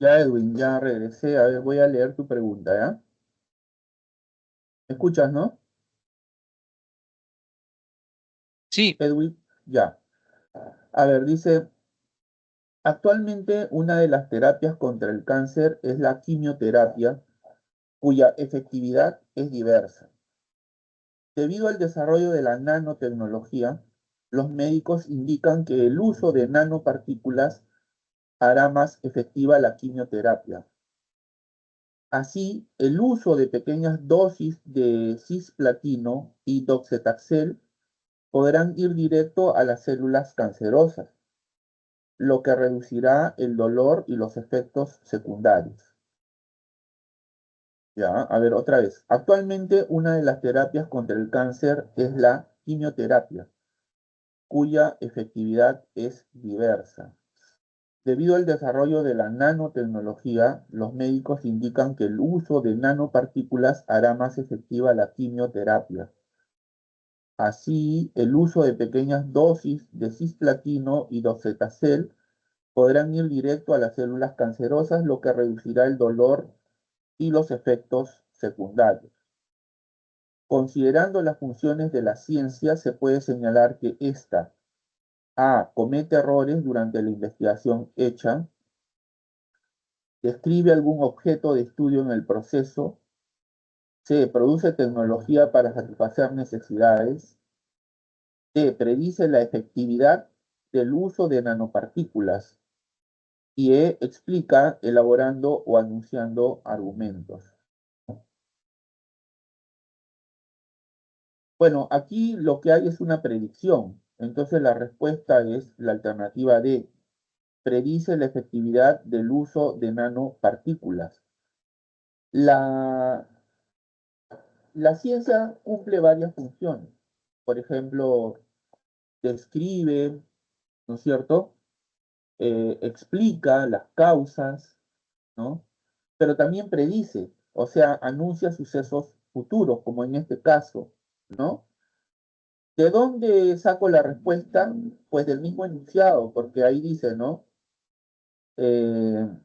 Ya, Edwin, ya regresé. A ver, voy a leer tu pregunta, ¿ya? ¿Me escuchas, no? sí, Edwin, ya. A ver, dice, actualmente una de las terapias contra el cáncer es la quimioterapia, cuya efectividad es diversa. Debido al desarrollo de la nanotecnología, los médicos indican que el uso de nanopartículas hará más efectiva la quimioterapia. Así, el uso de pequeñas dosis de cisplatino y docetaxel podrán ir directo a las células cancerosas, lo que reducirá el dolor y los efectos secundarios. Ya, a ver, otra vez. Actualmente, una de las terapias contra el cáncer es la quimioterapia, cuya efectividad es diversa. Debido al desarrollo de la nanotecnología, los médicos indican que el uso de nanopartículas hará más efectiva la quimioterapia. Así, el uso de pequeñas dosis de cisplatino y docetacel podrán ir directo a las células cancerosas, lo que reducirá el dolor y los efectos secundarios. Considerando las funciones de la ciencia, se puede señalar que ésta A. Comete errores durante la investigación hecha, describe algún objeto de estudio en el proceso, C. Produce tecnología para satisfacer necesidades, D. Predice la efectividad del uso de nanopartículas y E. Explica elaborando o anunciando argumentos. Bueno, aquí lo que hay es una predicción. Entonces la respuesta es la alternativa D. Predice la efectividad del uso de nanopartículas. La, la ciencia cumple varias funciones. Por ejemplo, describe, ¿no es cierto? Explica las causas, ¿no? Pero también predice, o sea, anuncia sucesos futuros, como en este caso, ¿no? ¿De dónde saco la respuesta? Pues del mismo enunciado, porque ahí dice, ¿no?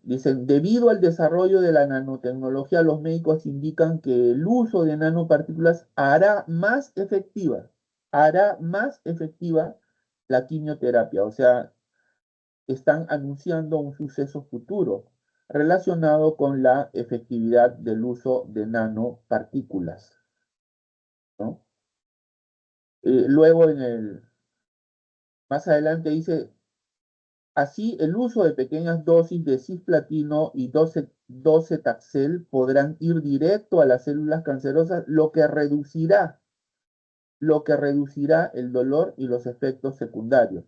Dicen, debido al desarrollo de la nanotecnología, los médicos indican que el uso de nanopartículas hará más efectiva la quimioterapia. O sea, están anunciando un suceso futuro. relacionado con la efectividad del uso de nanopartículas, ¿no? Luego más adelante dice, así el uso de pequeñas dosis de cisplatino y 12-taxel podrán ir directo a las células cancerosas, lo que reducirá el dolor y los efectos secundarios,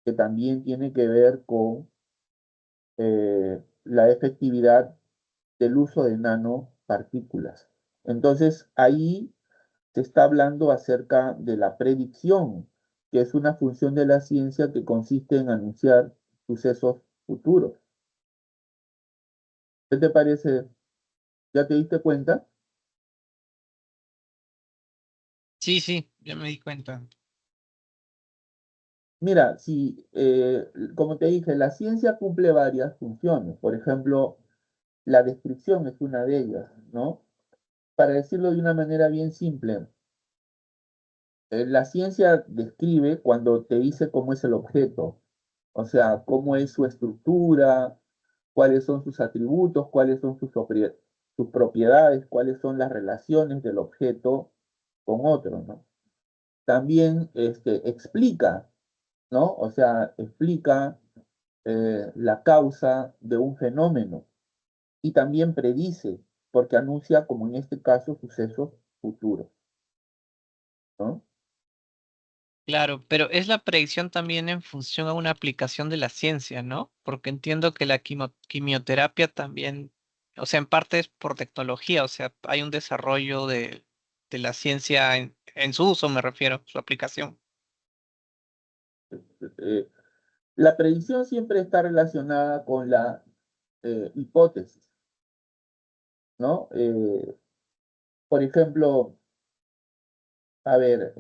que también tiene que ver con la efectividad del uso de nanopartículas. Entonces, ahí se está hablando acerca de la predicción, que es una función de la ciencia que consiste en anunciar sucesos futuros. ¿Qué te parece? ¿Ya te diste cuenta? Sí, sí, ya me di cuenta. Mira, si, como te dije, la ciencia cumple varias funciones. Por ejemplo, la descripción es una de ellas, ¿no? Para decirlo de una manera bien simple, la ciencia describe cuando te dice cómo es el objeto, o sea, cómo es su estructura, cuáles son sus atributos, cuáles son sus propiedades, cuáles son las relaciones del objeto con otro, ¿no? También explica, ¿no? O sea, explica la causa de un fenómeno y también predice, porque anuncia, como en este caso, sucesos futuros, ¿no? Claro, pero es la predicción también en función a una aplicación de la ciencia, ¿no? Porque entiendo que la quimioterapia también, o sea, en parte es por tecnología, o sea, hay un desarrollo de la ciencia en su uso, me refiero, su aplicación. Eh, la predicción siempre está relacionada con la hipótesis, ¿no? Por ejemplo, a ver,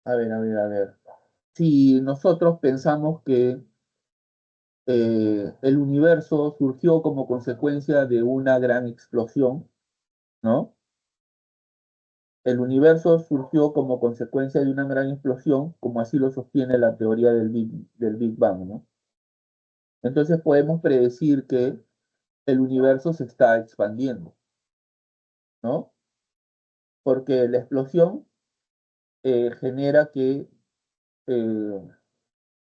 a ver. Si nosotros pensamos que el universo surgió como consecuencia de una gran explosión, ¿no? El universo surgió como consecuencia de una gran explosión, como así lo sostiene la teoría del Big Bang, ¿no? Entonces podemos predecir que el universo se está expandiendo, ¿no? Porque la explosión genera que eh,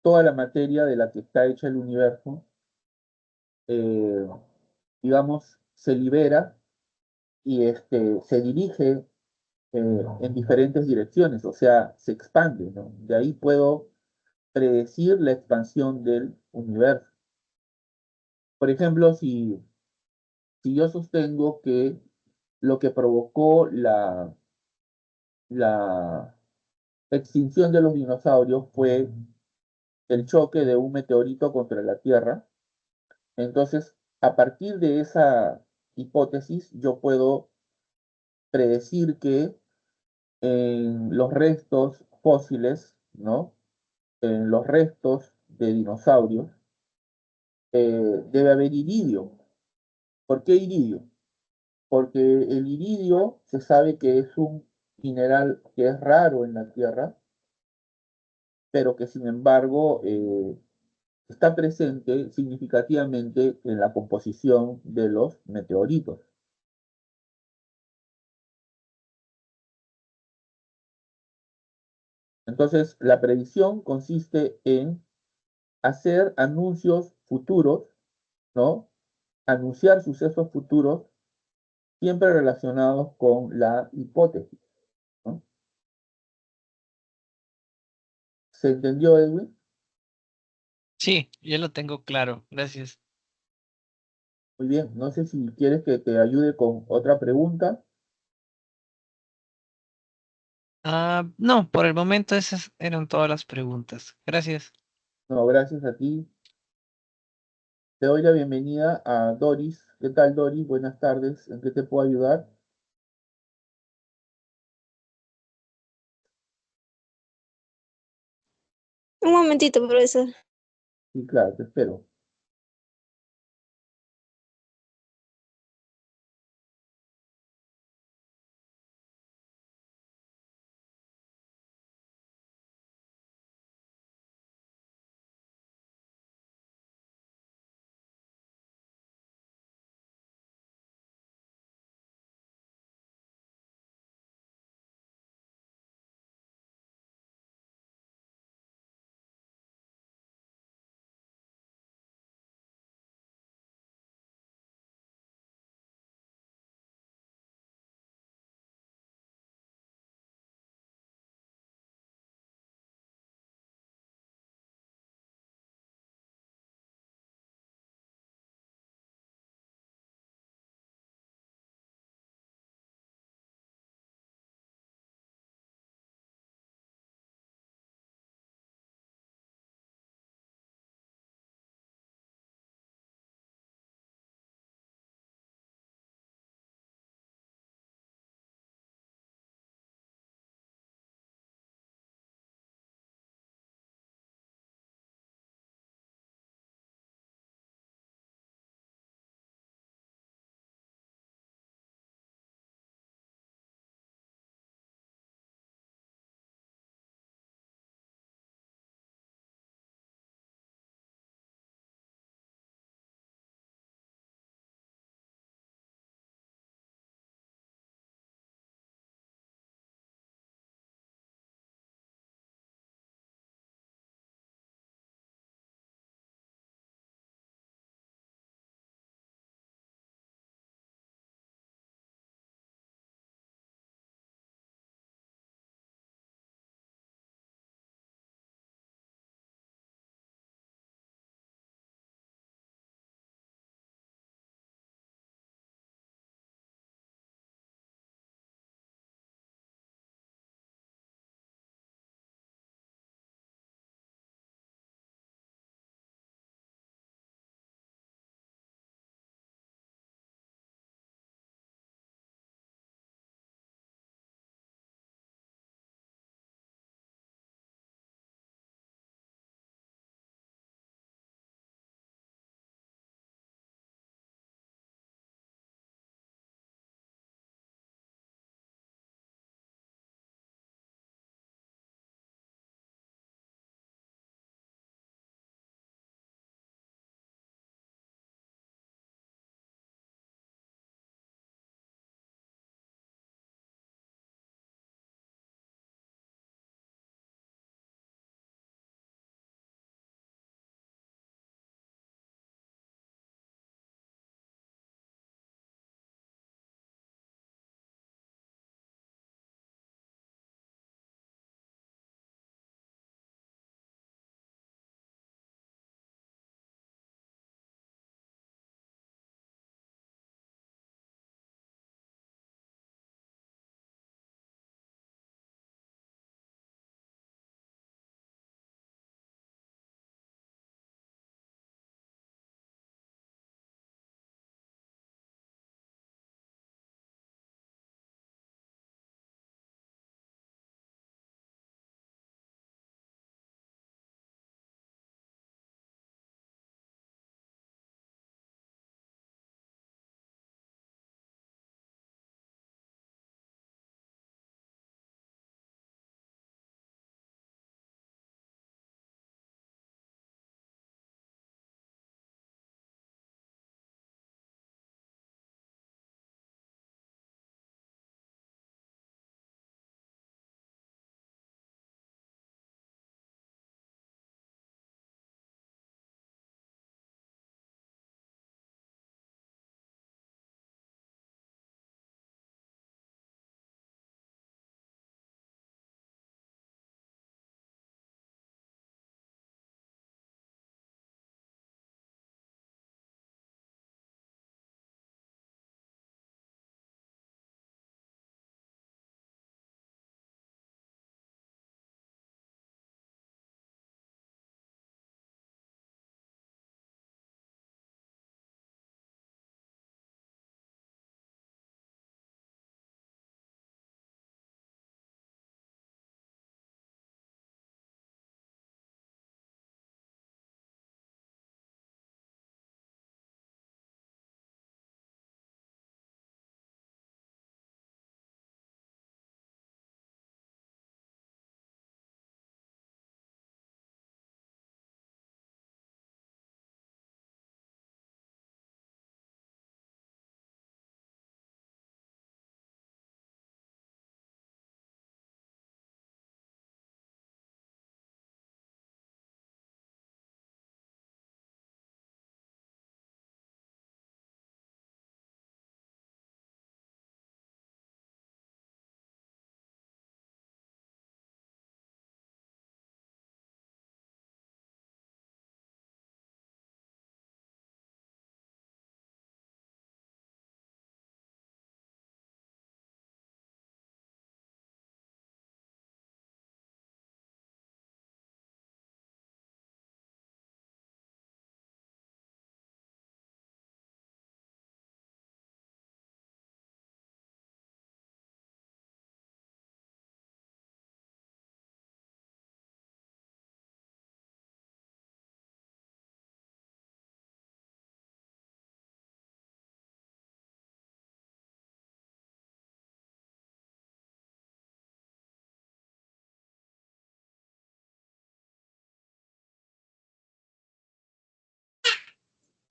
toda la materia de la que está hecha el universo, eh, digamos, se libera y se dirige en diferentes direcciones, o sea, se expande, ¿no? De ahí puedo predecir la expansión del universo. Por ejemplo, si yo sostengo que lo que provocó la extinción de los dinosaurios fue el choque de un meteorito contra la Tierra, entonces, a partir de esa hipótesis, yo puedo predecir que en los restos fósiles, ¿no? En los restos de dinosaurios, debe haber iridio. ¿Por qué iridio? Porque el iridio se sabe que es un mineral que es raro en la Tierra, pero que sin embargo está presente significativamente en la composición de los meteoritos. Entonces, la predicción consiste en hacer anuncios futuros, ¿no? Anunciar sucesos futuros siempre relacionados con la hipótesis, ¿no? ¿Se entendió, Edwin? Sí, ya lo tengo claro, gracias. Muy bien, no sé si quieres que te ayude con otra pregunta. Ah, no, por el momento esas eran todas las preguntas. Gracias. No, gracias a ti. Te doy la bienvenida a Doris. ¿Qué tal, Doris? Buenas tardes. ¿En qué te puedo ayudar? Un momentito, profesor. Sí, claro, te espero.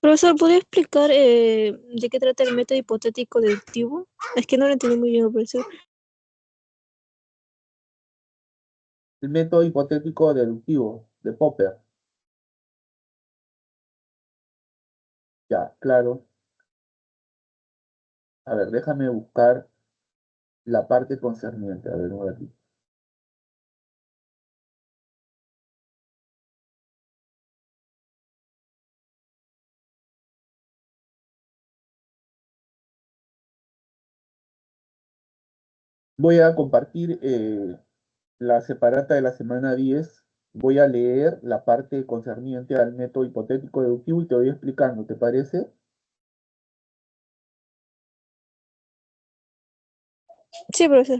Profesor, ¿podría explicar de qué trata el método hipotético deductivo? Es que no lo entendí muy bien, profesor. El método hipotético deductivo de Popper. Ya, claro. A ver, déjame buscar la parte concerniente. A ver, un ratito. Voy a compartir la separata de la semana 10. Voy a leer la parte concerniente al método hipotético deductivo y te voy explicando, ¿te parece? Sí, profesor.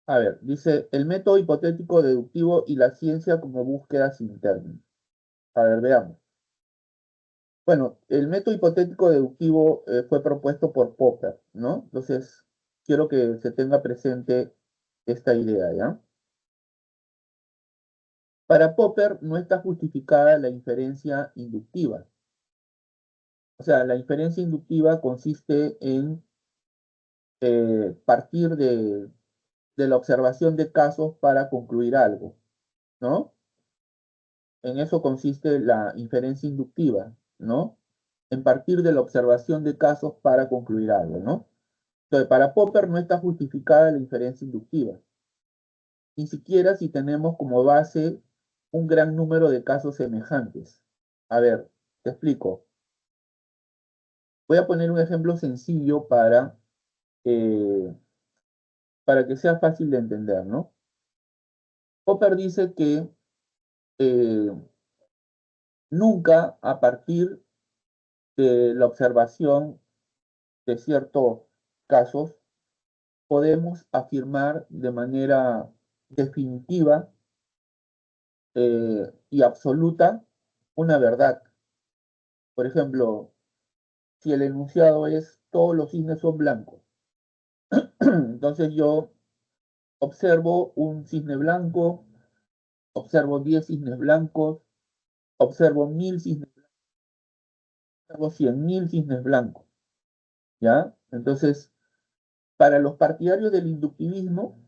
A ver, dice, el método hipotético deductivo y la ciencia como búsqueda sin término. A ver, veamos. Bueno, el método hipotético deductivo fue propuesto por Popper, ¿no? Entonces, quiero que se tenga presente esta idea, ¿ya? Para Popper no está justificada la inferencia inductiva. O sea, la inferencia inductiva consiste en partir de la observación de casos para concluir algo, ¿no? En eso consiste la inferencia inductiva, ¿no? En partir de la observación de casos para concluir algo, ¿no? Entonces, para Popper no está justificada la inferencia inductiva, ni siquiera si tenemos como base un gran número de casos semejantes. A ver, te explico. Voy a poner un ejemplo sencillo para que sea fácil de entender, ¿no? Popper dice que eh, nunca a partir de la observación de ciertos casos podemos afirmar de manera definitiva y absoluta una verdad. Por ejemplo, si el enunciado es todos los cisnes son blancos, entonces yo observo un cisne blanco, observo 10 cisnes blancos, observo 1000 cisnes blancos, observo 100.000 cisnes blancos, ¿ya? Entonces, para los partidarios del inductivismo,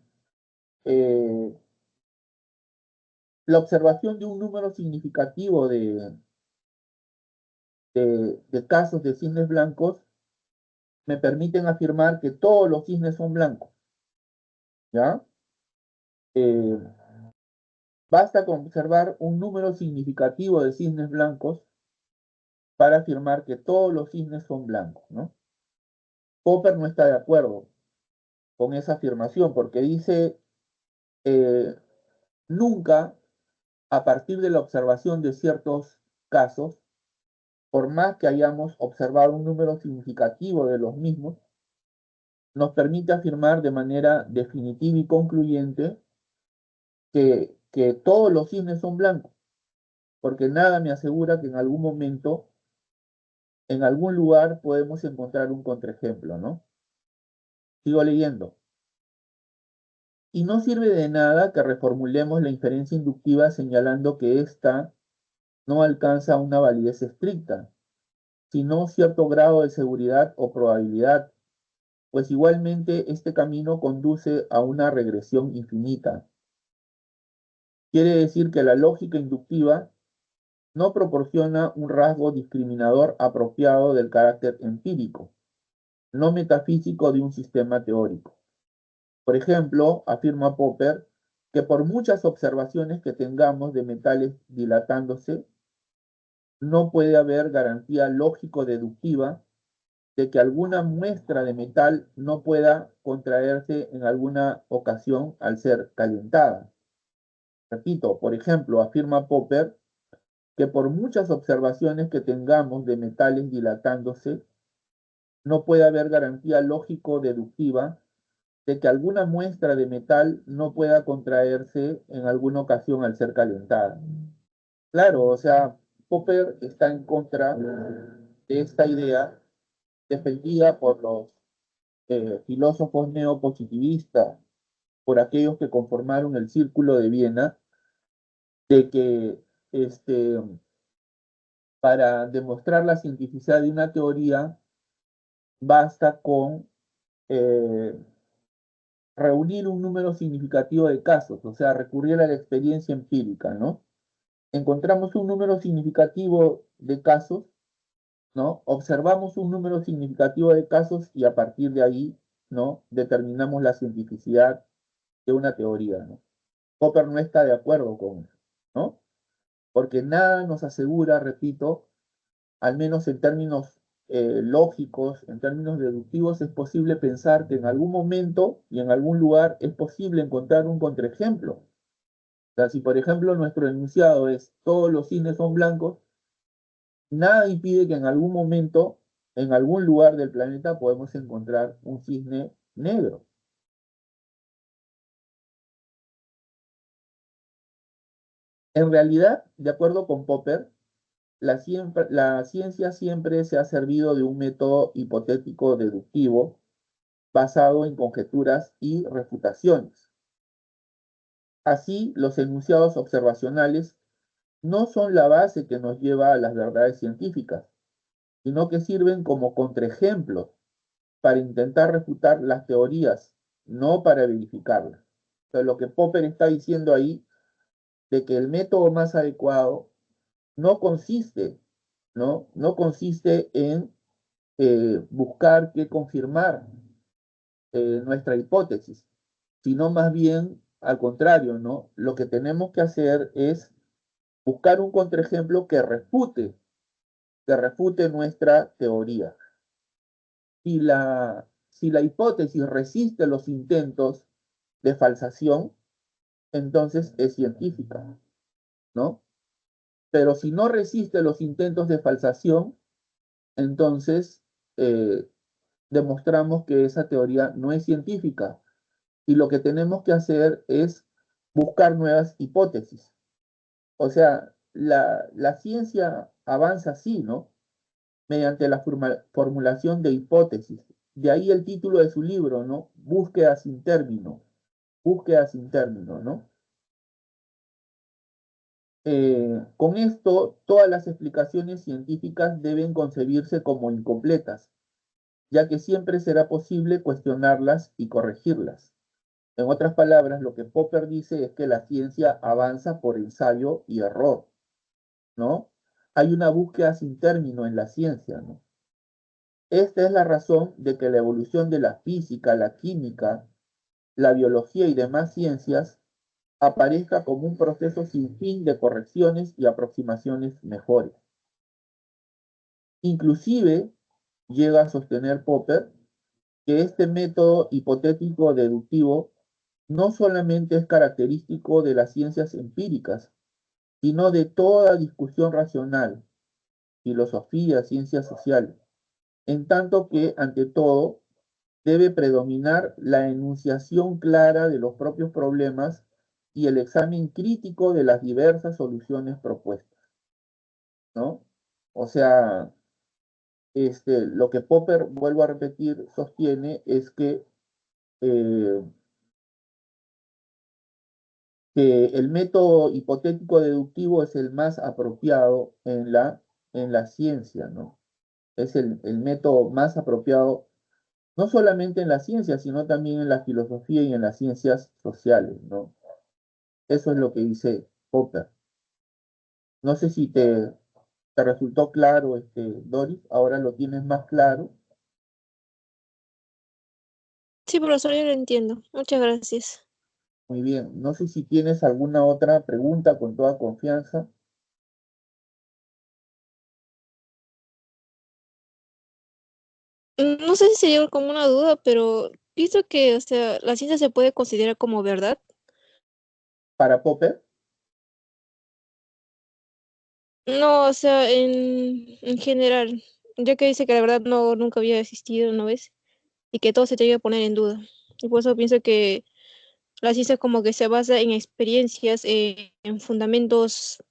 eh, la observación de un número significativo de casos de cisnes blancos me permiten afirmar que todos los cisnes son blancos, ¿ya? Eh, Basta con observar un número significativo de cisnes blancos para afirmar que todos los cisnes son blancos, ¿no? Popper no está de acuerdo con esa afirmación porque dice eh, nunca a partir de la observación de ciertos casos, por más que hayamos observado un número significativo de los mismos, nos permite afirmar de manera definitiva y concluyente que todos los cisnes son blancos, porque nada me asegura que en algún momento, en algún lugar, podemos encontrar un contraejemplo, ¿no? Sigo leyendo. Y no sirve de nada que reformulemos la inferencia inductiva señalando que ésta no alcanza una validez estricta, sino cierto grado de seguridad o probabilidad, pues igualmente este camino conduce a una regresión infinita. Quiere decir que la lógica inductiva no proporciona un rasgo discriminador apropiado del carácter empírico, no metafísico de un sistema teórico. Por ejemplo, afirma Popper que por muchas observaciones que tengamos de metales dilatándose, no puede haber garantía lógico-deductiva de que alguna muestra de metal no pueda contraerse en alguna ocasión al ser calentada. Repito, por ejemplo, afirma Popper que por muchas observaciones que tengamos de metales dilatándose, no puede haber garantía lógico-deductiva de que alguna muestra de metal no pueda contraerse en alguna ocasión al ser calentada. Claro, o sea, Popper está en contra de esta idea defendida por los filósofos neopositivistas, por aquellos que conformaron el Círculo de Viena, de que este, para demostrar la cientificidad de una teoría, basta con reunir un número significativo de casos, o sea, recurrir a la experiencia empírica, ¿no? Encontramos un número significativo de casos, ¿no? Observamos un número significativo de casos y a partir de ahí, ¿no? Determinamos la cientificidad de una teoría, ¿no? Popper no está de acuerdo con eso, ¿no? Porque nada nos asegura, repito, al menos en términos lógicos, en términos deductivos, es posible pensar que en algún momento y en algún lugar es posible encontrar un contraejemplo. O sea, si por ejemplo nuestro enunciado es todos los cisnes son blancos, nada impide que en algún momento, en algún lugar del planeta, podemos encontrar un cisne negro. En realidad, de acuerdo con Popper, la ciencia siempre se ha servido de un método hipotético deductivo basado en conjeturas y refutaciones. Así, los enunciados observacionales no son la base que nos lleva a las verdades científicas, sino que sirven como contraejemplos para intentar refutar las teorías, no para verificarlas. O sea, lo que Popper está diciendo ahí, de que el método más adecuado no consiste, no consiste en buscar que confirmar nuestra hipótesis, sino más bien al contrario, ¿no? Lo que tenemos que hacer es buscar un contraejemplo que refute nuestra teoría. Si la hipótesis resiste los intentos de falsación, entonces es científica, ¿no? Pero si no resiste los intentos de falsación, entonces eh, demostramos que esa teoría no es científica. Y lo que tenemos que hacer es buscar nuevas hipótesis. O sea, la ciencia avanza así, ¿no? Mediante la formulación de hipótesis. De ahí el título de su libro, ¿no? Búsqueda sin término, ¿no? Con esto, todas las explicaciones científicas deben concebirse como incompletas, ya que siempre será posible cuestionarlas y corregirlas. En otras palabras, lo que Popper dice es que la ciencia avanza por ensayo y error, ¿no? Hay una búsqueda sin término en la ciencia, ¿no? Esta es la razón de que la evolución de la física, la química, la biología y demás ciencias aparezca como un proceso sin fin de correcciones y aproximaciones mejores. Inclusive, llega a sostener Popper que este método hipotético deductivo no solamente es característico de las ciencias empíricas, sino de toda discusión racional, filosofía, ciencias sociales, en tanto que, ante todo, debe predominar la enunciación clara de los propios problemas y el examen crítico de las diversas soluciones propuestas, ¿no? O sea, lo que Popper, vuelvo a repetir, sostiene es eh, que el método hipotético deductivo es el más apropiado en la ciencia, ¿no? Es el método más apropiado, no solamente en la ciencia, sino también en la filosofía y en las ciencias sociales, ¿no? Eso es lo que dice Popper. No sé si te resultó claro, Doris, ahora lo tienes más claro. Sí, profesor, yo lo entiendo. Muchas gracias. Muy bien, no sé si tienes alguna otra pregunta con toda confianza. No sé si sería como una duda, pero pienso que, o sea, la ciencia se puede considerar como verdad. Para Popper, No, o sea, en general, ya que dice que la verdad no nunca había existido, ¿no ves? Y que todo se tiene que poner en duda. Y por eso pienso que la ciencia como que se basa en experiencias, en fundamentos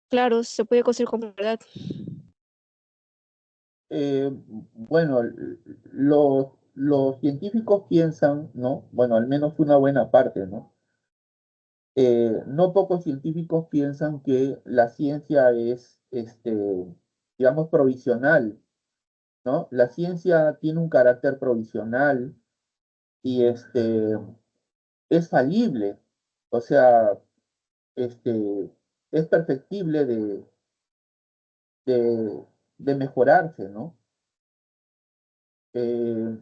claros, se puede considerar como verdad. bueno, los científicos piensan, ¿no? Bueno, al menos una buena parte, ¿no? No pocos científicos piensan que la ciencia es, digamos, provisional, ¿no? La ciencia tiene un carácter provisional y es falible, o sea, este, es perfectible de, de mejorarse, ¿no? Eh,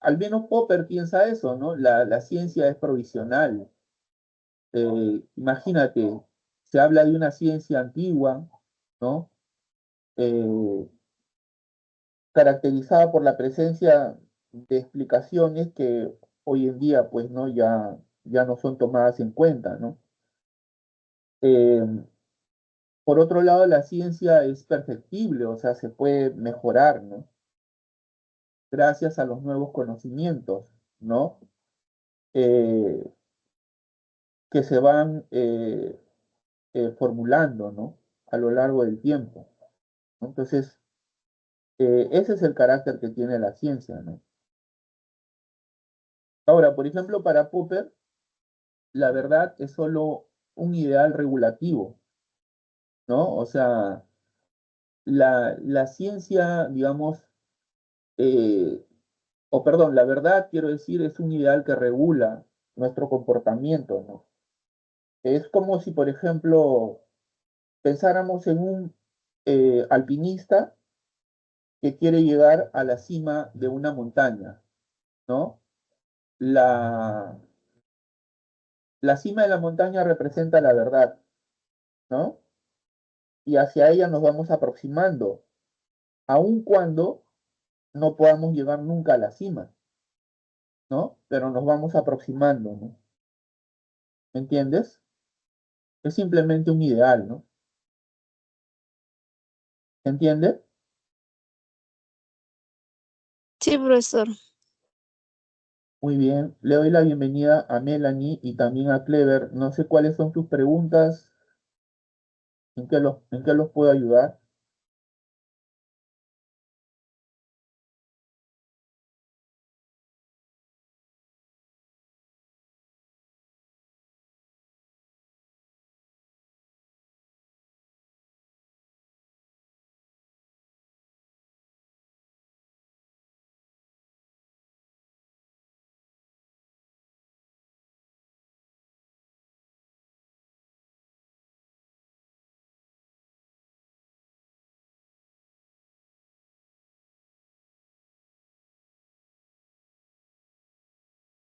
Al menos Popper piensa eso, ¿no? La ciencia es provisional. Imagínate, se habla de una ciencia antigua, ¿no? Eh, Caracterizada por la presencia de explicaciones que hoy en día, pues, ¿no? Ya no son tomadas en cuenta, ¿no? Eh, por otro lado, la ciencia es perfectible, o sea, se puede mejorar, ¿no? Gracias a los nuevos conocimientos, ¿no? Eh, que se van formulando, ¿no? A lo largo del tiempo, ¿no? Entonces, ese es el carácter que tiene la ciencia, ¿no? Ahora, por ejemplo, para Popper, la verdad es solo un ideal regulativo, ¿no? O sea, la ciencia, digamos, eh, o perdón, la verdad, quiero decir, es un ideal que regula nuestro comportamiento, ¿no? Es como si, por ejemplo, pensáramos en un alpinista que quiere llegar a la cima de una montaña, ¿no? La, la cima de la montaña representa la verdad, ¿no? Y hacia ella nos vamos aproximando, aun cuando no podamos llegar nunca a la cima, ¿no? Pero nos vamos aproximando, ¿no? ¿Me entiendes? Es simplemente un ideal, ¿no? ¿Entiendes? Sí, profesor. Muy bien. Le doy la bienvenida a Melanie y también a Clever. No sé cuáles son tus preguntas, en qué los puedo ayudar.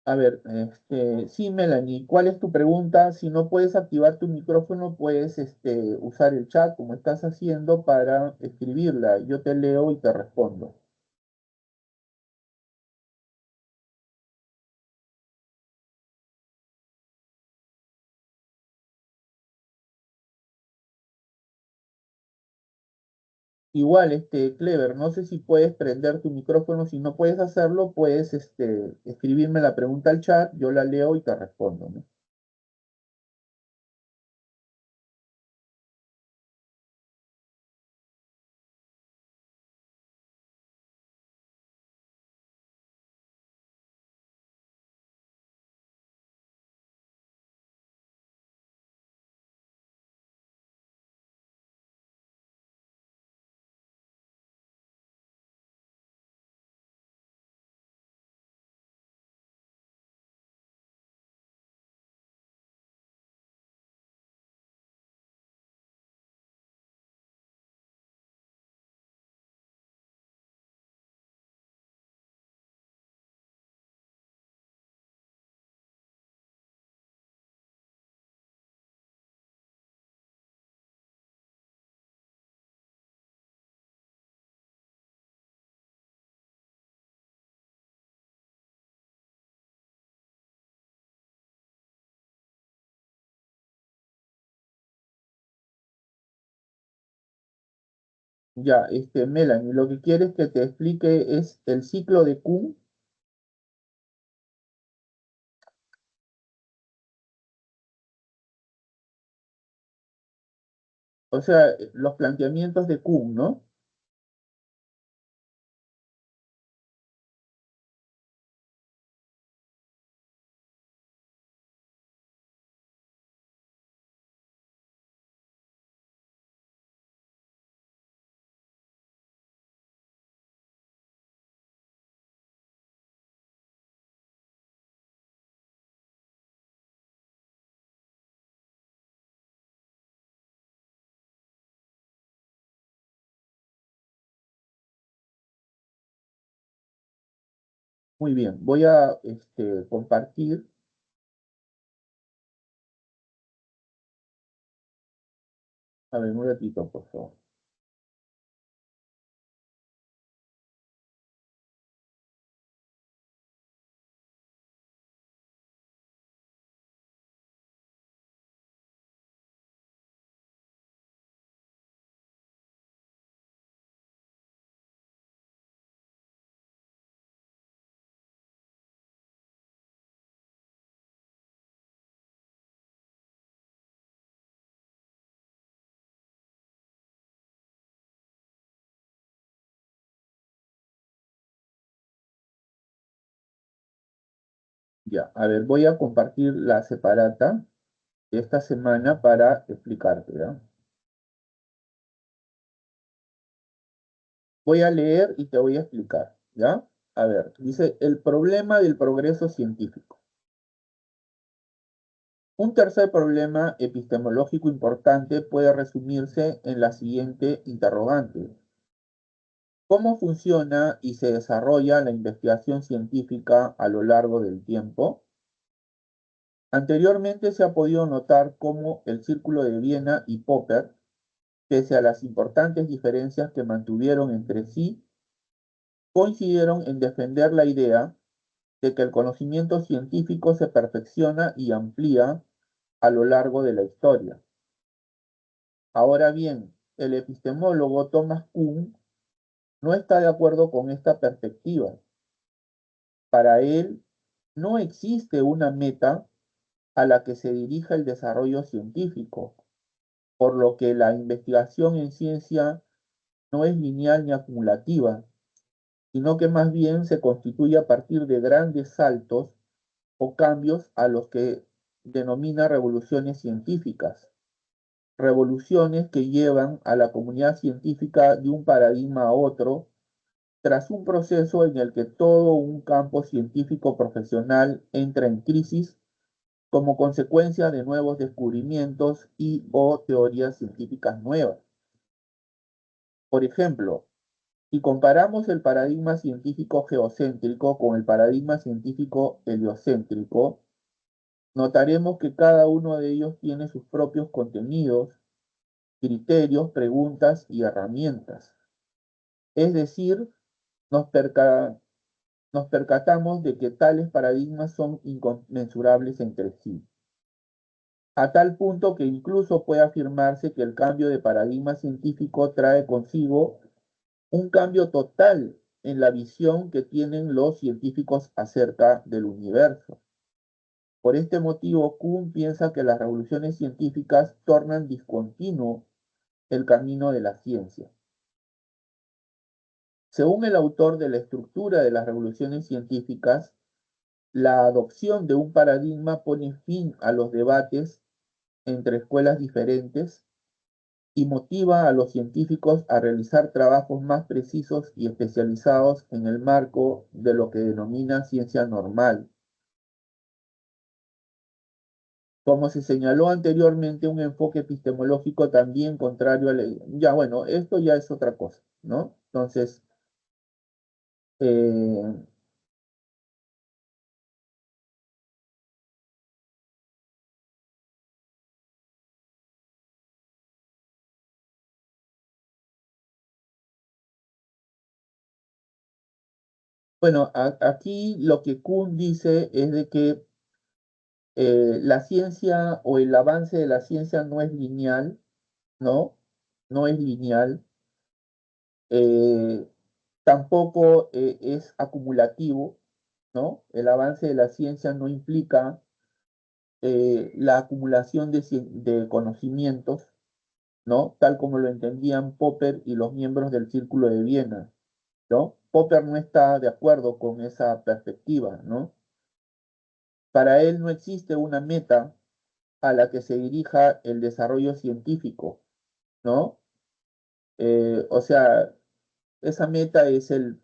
A ver, sí, Melanie, ¿cuál es tu pregunta? Si no puedes activar tu micrófono, puedes usar el chat como estás haciendo para escribirla. Yo te leo y te respondo. Igual, Clever, no sé si puedes prender tu micrófono. Si no puedes hacerlo, puedes escribirme la pregunta al chat, yo la leo y te respondo, ¿no? Ya, Melanie, lo que quieres que te explique es el ciclo de Kuhn, o sea, los planteamientos de Kuhn, ¿no? Muy bien, voy a compartir. A ver, un ratito, por favor. Ya, a ver, voy a compartir la separata de esta semana para explicarte, ¿ya? Voy a leer y te voy a explicar, ¿ya? A ver, dice, el problema del progreso científico. Un tercer problema epistemológico importante puede resumirse en la siguiente interrogante. ¿Cómo funciona y se desarrolla la investigación científica a lo largo del tiempo? Anteriormente se ha podido notar cómo el Círculo de Viena y Popper, pese a las importantes diferencias que mantuvieron entre sí, coincidieron en defender la idea de que el conocimiento científico se perfecciona y amplía a lo largo de la historia. Ahora bien, el epistemólogo Thomas Kuhn no está de acuerdo con esta perspectiva. Para él, no existe una meta a la que se dirija el desarrollo científico, por lo que la investigación en ciencia no es lineal ni acumulativa, sino que más bien se constituye a partir de grandes saltos o cambios a los que denomina revoluciones científicas, revoluciones que llevan a la comunidad científica de un paradigma a otro tras un proceso en el que todo un campo científico profesional entra en crisis como consecuencia de nuevos descubrimientos y o teorías científicas nuevas. Por ejemplo, si comparamos el paradigma científico geocéntrico con el paradigma científico heliocéntrico, notaremos que cada uno de ellos tiene sus propios contenidos, criterios, preguntas y herramientas. Es decir, nos, nos percatamos de que tales paradigmas son inconmensurables entre sí, a tal punto que incluso puede afirmarse que el cambio de paradigma científico trae consigo un cambio total en la visión que tienen los científicos acerca del universo. Por este motivo, Kuhn piensa que las revoluciones científicas tornan discontinuo el camino de la ciencia. Según el autor de la estructura de las revoluciones científicas, la adopción de un paradigma pone fin a los debates entre escuelas diferentes y motiva a los científicos a realizar trabajos más precisos y especializados en el marco de lo que denomina ciencia normal. Como se señaló anteriormente, un enfoque epistemológico también contrario a la... Ya, bueno, esto ya es otra cosa, ¿no? Entonces, bueno, aquí lo que Kuhn dice es de que la ciencia o el avance de la ciencia no es lineal, ¿no? No es lineal. Eh, tampoco es acumulativo, ¿no? El avance de la ciencia no implica la acumulación de conocimientos, ¿no? Tal como lo entendían Popper y los miembros del Círculo de Viena, ¿no? Popper no está de acuerdo con esa perspectiva, ¿no? Para él no existe una meta a la que se dirija el desarrollo científico, ¿no? O sea, esa meta es el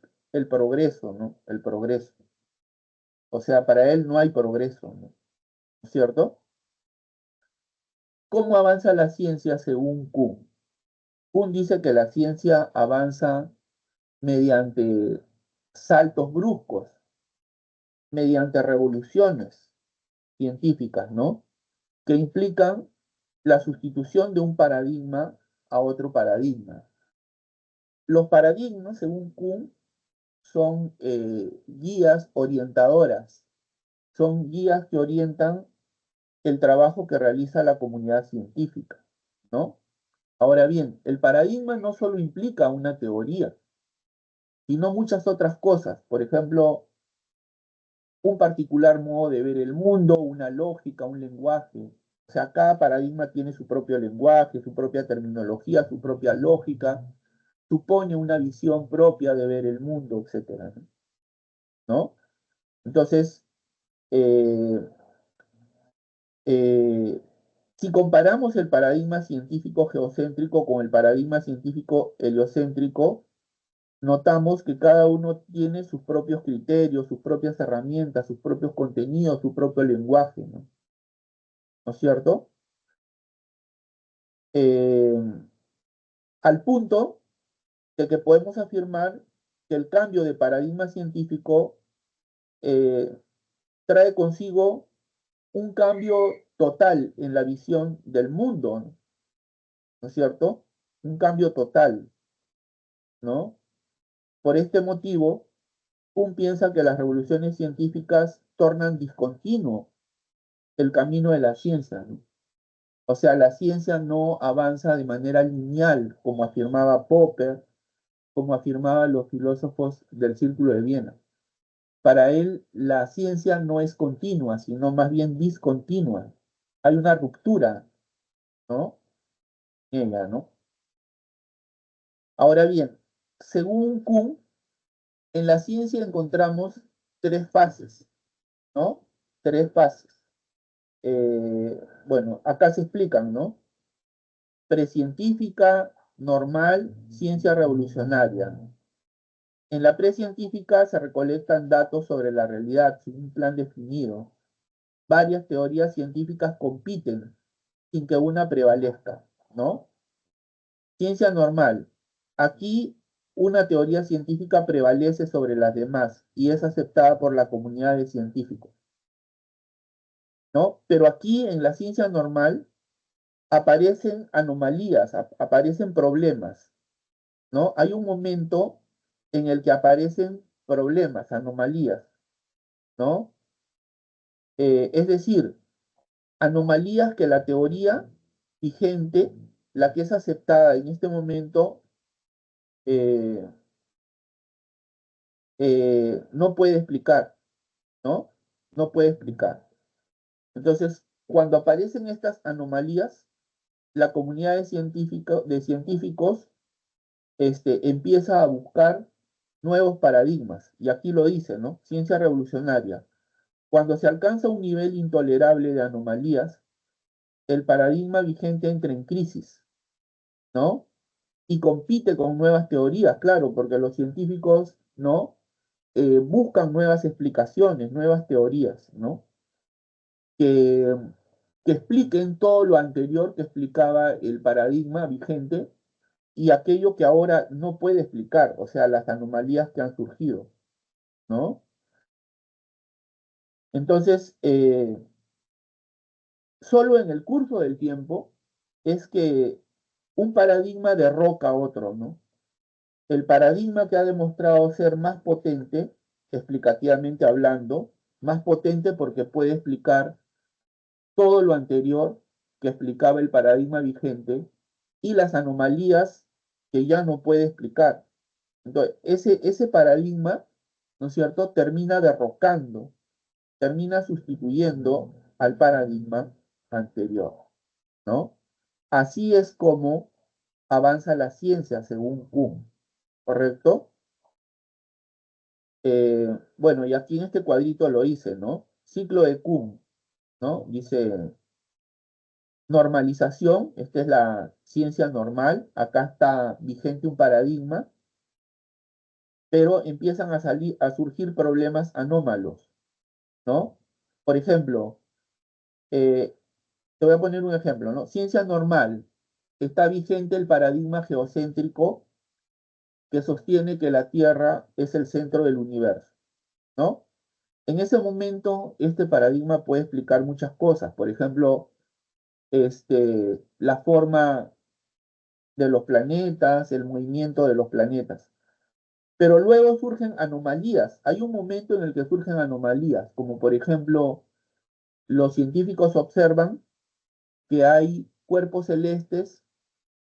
progreso, ¿no? El progreso. O sea, para él no hay progreso, ¿no? ¿Es cierto? ¿Cómo avanza la ciencia según Kuhn? Kuhn dice que la ciencia avanza mediante saltos bruscos, mediante revoluciones científicas, ¿no? Que implican la sustitución de un paradigma a otro paradigma. Los paradigmas, según Kuhn, son guías orientadoras, son guías que orientan el trabajo que realiza la comunidad científica, ¿no? Ahora bien, el paradigma no solo implica una teoría, sino muchas otras cosas. Por ejemplo, un particular modo de ver el mundo, una lógica, un lenguaje. O sea, cada paradigma tiene su propio lenguaje, su propia terminología, su propia lógica, supone una visión propia de ver el mundo, etcétera, ¿no? Entonces, eh, eh, si comparamos el paradigma científico geocéntrico con el paradigma científico heliocéntrico, notamos que cada uno tiene sus propios criterios, sus propias herramientas, sus propios contenidos, su propio lenguaje, ¿no? ¿No es cierto? Eh, al punto de que podemos afirmar que el cambio de paradigma científico eh, trae consigo un cambio total en la visión del mundo, ¿no? ¿No es cierto? Un cambio total, ¿no? Por este motivo, Kuhn piensa que las revoluciones científicas tornan discontinuo el camino de la ciencia, ¿no? O sea, la ciencia no avanza de manera lineal, como afirmaba Popper, como afirmaban los filósofos del Círculo de Viena. Para él, la ciencia no es continua, sino más bien discontinua. Hay una ruptura, ¿no? En ella, ¿no? Ahora bien, según Kuhn, en la ciencia encontramos tres fases, ¿no? Tres fases. Bueno, acá se explican, ¿no? Precientífica, normal, ciencia revolucionaria. En la precientífica se recolectan datos sobre la realidad sin un plan definido. Varias teorías científicas compiten sin que una prevalezca, ¿no? Ciencia normal. Aquí una teoría científica prevalece sobre las demás y es aceptada por la comunidad de científicos, ¿no? Pero aquí en la ciencia normal aparecen anomalías, aparecen problemas, ¿no? Hay un momento en el que aparecen problemas, anomalías, ¿no? Es decir, anomalías que la teoría vigente, la que es aceptada en este momento, eh, no puede explicar, ¿no? No puede explicar. Entonces, cuando aparecen estas anomalías, la comunidad de científicos empieza a buscar nuevos paradigmas. Y aquí lo dice, ¿no? Ciencia revolucionaria. Cuando se alcanza un nivel intolerable de anomalías, el paradigma vigente entra en crisis, ¿no? Y compite con nuevas teorías, claro, porque los científicos, ¿no? Buscan nuevas explicaciones, nuevas teorías, ¿no? Que, que expliquen todo lo anterior que explicaba el paradigma vigente y aquello que ahora no puede explicar, o sea, las anomalías que han surgido, ¿no? Entonces, solo en el curso del tiempo es que un paradigma derroca a otro, ¿no? El paradigma que ha demostrado ser más potente, explicativamente hablando, más potente porque puede explicar todo lo anterior que explicaba el paradigma vigente y las anomalías que ya no puede explicar. Entonces, ese paradigma, ¿no es cierto?, termina derrocando, termina sustituyendo al paradigma anterior, ¿no? Así es como avanza la ciencia según Kuhn, ¿correcto? Bueno, y aquí en este cuadrito lo hice, ¿no? Ciclo de Kuhn, ¿no? Dice normalización, esta es la ciencia normal, acá está vigente un paradigma, pero empiezan a surgir problemas anómalos, ¿no? Por ejemplo, te voy a poner un ejemplo, ¿no? Ciencia normal, está vigente el paradigma geocéntrico que sostiene que la Tierra es el centro del universo, ¿no? En ese momento, este paradigma puede explicar muchas cosas. Por ejemplo, la forma de los planetas, el movimiento de los planetas. Pero luego surgen anomalías. Hay un momento en el que surgen anomalías, como por ejemplo, los científicos observan que hay cuerpos celestes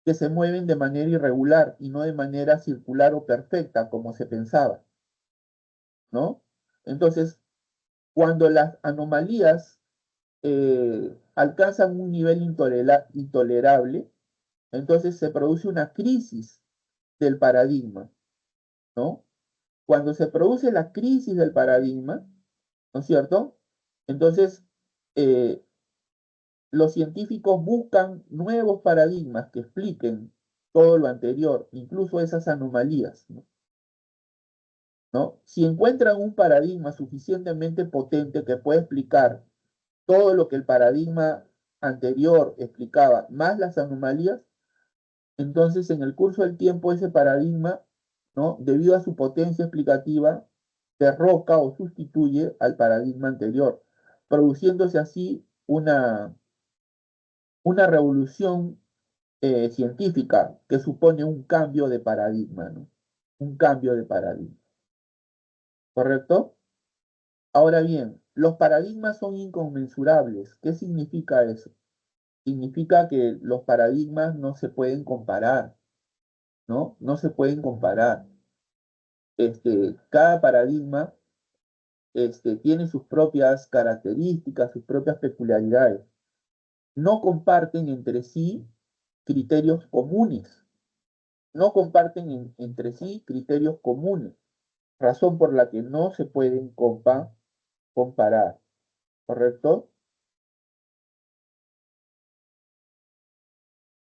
que se mueven de manera irregular y no de manera circular o perfecta, como se pensaba, ¿no? Entonces, cuando las anomalías alcanzan un nivel intolerable, entonces se produce una crisis del paradigma, ¿no? Cuando se produce la crisis del paradigma, ¿no es cierto? Entonces, eh, los científicos buscan nuevos paradigmas que expliquen todo lo anterior, incluso esas anomalías, ¿no? Si encuentran un paradigma suficientemente potente que pueda explicar todo lo que el paradigma anterior explicaba, más las anomalías, entonces en el curso del tiempo ese paradigma, ¿no? Debido a su potencia explicativa, derroca o sustituye al paradigma anterior, produciéndose así una revolución científica que supone un cambio de paradigma, ¿no? Un cambio de paradigma, ¿correcto? Ahora bien, los paradigmas son inconmensurables. ¿Qué significa eso? Significa que los paradigmas no se pueden comparar, ¿no? No se pueden comparar. Cada paradigma tiene sus propias características, sus propias peculiaridades. No comparten entre sí criterios comunes. No comparten entre sí criterios comunes, razón por la que no se pueden comparar, ¿correcto?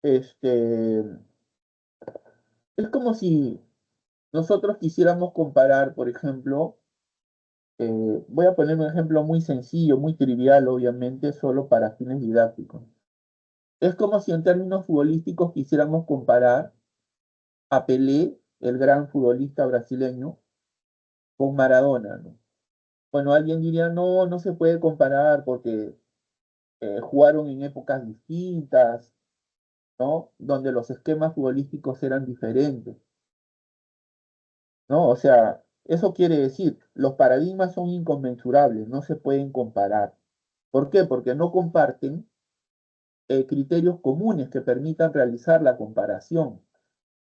Este, es como si nosotros quisiéramos comparar, por ejemplo, voy a poner un ejemplo muy sencillo, muy trivial, obviamente, solo para fines didácticos. Es como si en términos futbolísticos quisiéramos comparar a Pelé, el gran futbolista brasileño, con Maradona, ¿no? Bueno, alguien diría, no, no se puede comparar porque jugaron en épocas distintas, ¿no? Donde los esquemas futbolísticos eran diferentes, ¿no? O sea, eso quiere decir, los paradigmas son inconmensurables, no se pueden comparar. ¿Por qué? Porque no comparten criterios comunes que permitan realizar la comparación.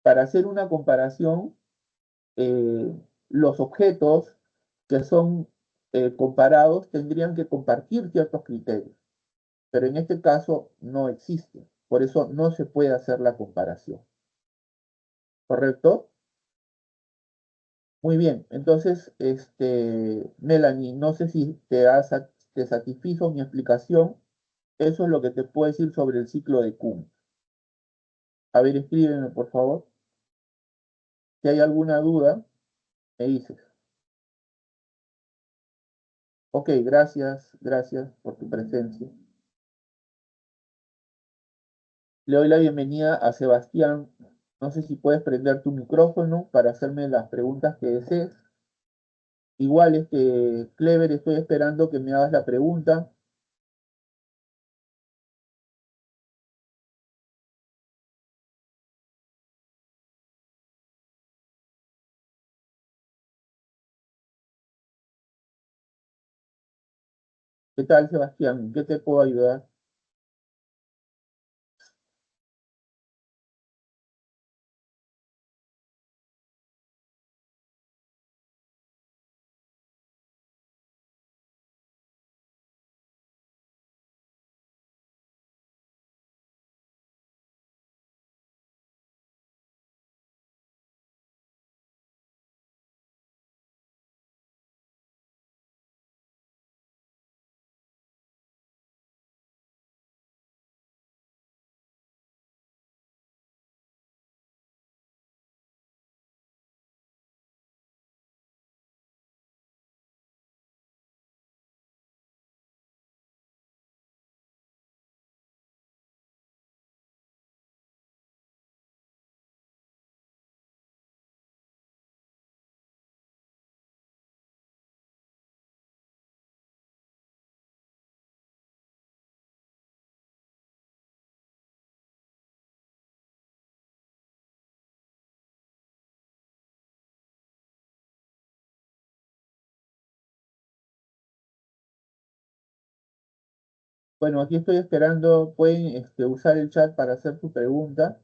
Para hacer una comparación, eh, los objetos que son comparados tendrían que compartir ciertos criterios, pero en este caso no existe. Por eso no se puede hacer la comparación. ¿Correcto? Muy bien. Entonces, Melanie, no sé si te satisfizo mi explicación. Eso es lo que te puedo decir sobre el ciclo de Kuhn. A ver, escríbeme, por favor. Si hay alguna duda, me dices. Ok, gracias por tu presencia. Le doy la bienvenida a Sebastián. No sé si puedes prender tu micrófono para hacerme las preguntas que desees. Igual, Clever, estoy esperando que me hagas la pregunta. ¿Qué tal, Sebastián? ¿En qué te puedo ayudar? Bueno, aquí estoy esperando, pueden usar el chat para hacer su pregunta.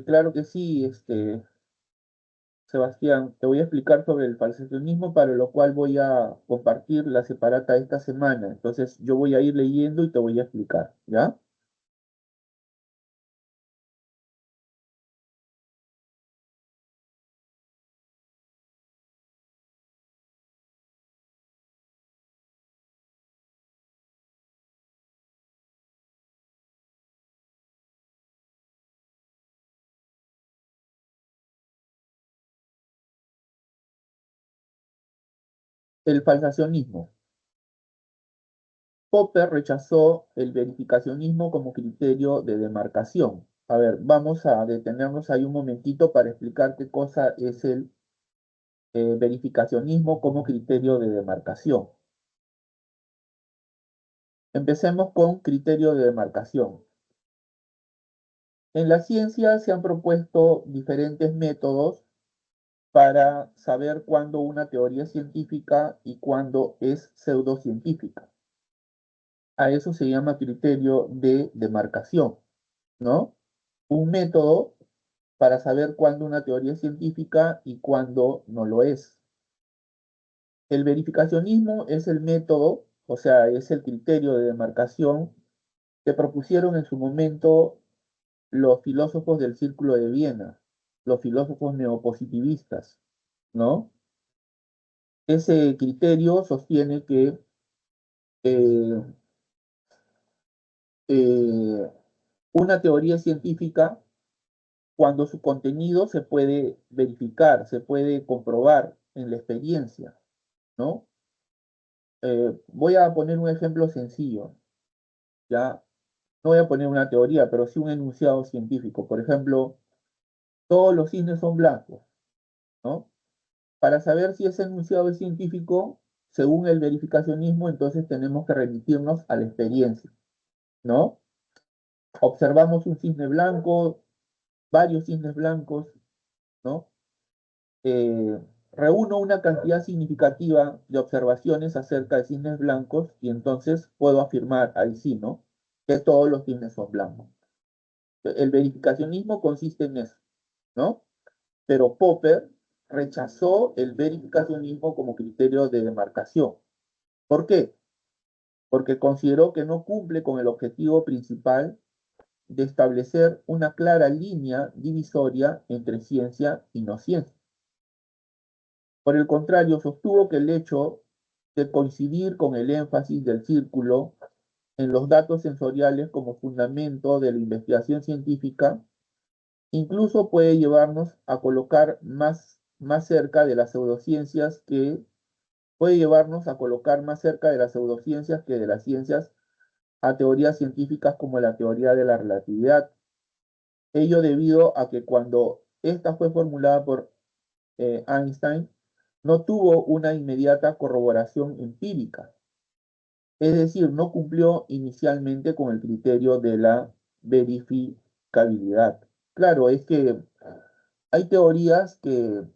Claro que sí, Sebastián, te voy a explicar sobre el falsacionismo, para lo cual voy a compartir la separata esta semana. Entonces, yo voy a ir leyendo y te voy a explicar, ¿ya? El falsacionismo. Popper rechazó el verificacionismo como criterio de demarcación. A ver, vamos a detenernos ahí un momentito para explicar qué cosa es el verificacionismo como criterio de demarcación. Empecemos con criterio de demarcación. En la ciencia se han propuesto diferentes métodos para saber cuándo una teoría es científica y cuándo es pseudocientífica. A eso se llama criterio de demarcación, ¿no? Un método para saber cuándo una teoría es científica y cuándo no lo es. El verificacionismo es el método, o sea, es el criterio de demarcación que propusieron en su momento los filósofos del Círculo de Viena, los filósofos neopositivistas, ¿no? Ese criterio sostiene que eh, eh, una teoría es científica cuando su contenido se puede verificar, se puede comprobar en la experiencia, ¿no? Voy a poner un ejemplo sencillo, ¿ya? No voy a poner una teoría, pero sí un enunciado científico. Por ejemplo, todos los cisnes son blancos, ¿no? Para saber si ese enunciado es científico, según el verificacionismo, entonces tenemos que remitirnos a la experiencia. ¿no? Observamos un cisne blanco, varios cisnes blancos, ¿no? Reúno una cantidad significativa de observaciones acerca de cisnes blancos y entonces puedo afirmar, ahí sí, ¿no? Que todos los cisnes son blancos. El verificacionismo consiste en eso, ¿no? Pero Popper rechazó el verificacionismo como criterio de demarcación. ¿Por qué? Porque consideró que no cumple con el objetivo principal de establecer una clara línea divisoria entre ciencia y no ciencia. Por el contrario, sostuvo que el hecho de coincidir con el énfasis del círculo en los datos sensoriales como fundamento de la investigación científica incluso puede llevarnos a colocar más cerca de las pseudociencias que puede llevarnos a colocar más cerca de las pseudociencias que de las ciencias a teorías científicas como la teoría de la relatividad. Ello debido a que cuando esta fue formulada por Einstein, no tuvo una inmediata corroboración empírica. Es decir, no cumplió inicialmente con el criterio de la verificabilidad. Claro, es que hay teorías que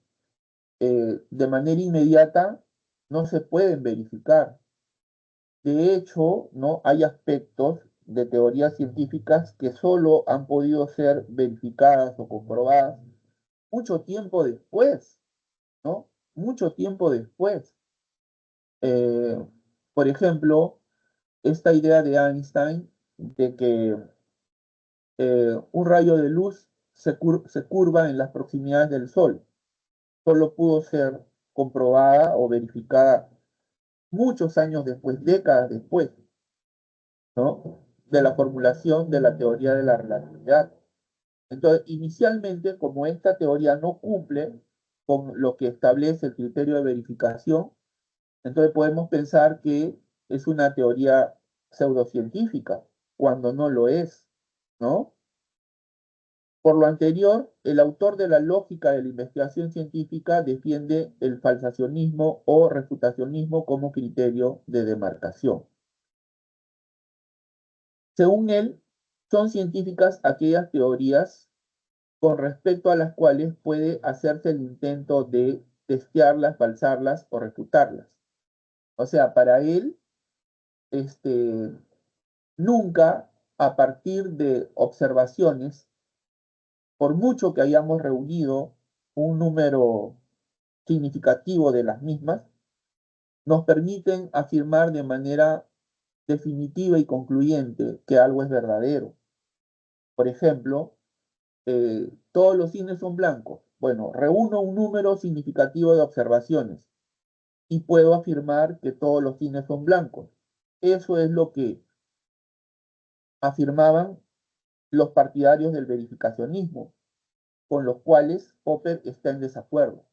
de manera inmediata no se pueden verificar. De hecho, ¿no? Hay aspectos de teorías científicas que solo han podido ser verificadas o comprobadas mucho tiempo después, ¿no? Mucho tiempo después. Eh, por ejemplo, esta idea de Einstein de que un rayo de luz se curva en las proximidades del Sol, solo pudo ser comprobada o verificada muchos años después, décadas después, ¿no? De la formulación de la teoría de la relatividad. Entonces, inicialmente, como esta teoría no cumple con lo que establece el criterio de verificación, entonces podemos pensar que es una teoría pseudocientífica, cuando no lo es, ¿no? Por lo anterior, el autor de la lógica de la investigación científica defiende el falsacionismo o refutacionismo como criterio de demarcación. Según él, son científicas aquellas teorías con respecto a las cuales puede hacerse el intento de testearlas, falsarlas o refutarlas. O sea, para él, nunca a partir de observaciones, por mucho que hayamos reunido un número significativo de las mismas, nos permiten afirmar de manera definitiva y concluyente que algo es verdadero. Por ejemplo, todos los cines son blancos. Bueno, reúno un número significativo de observaciones y puedo afirmar que todos los cines son blancos. Eso es lo que afirmaban los partidarios del verificacionismo, con los cuales Popper está en desacuerdo.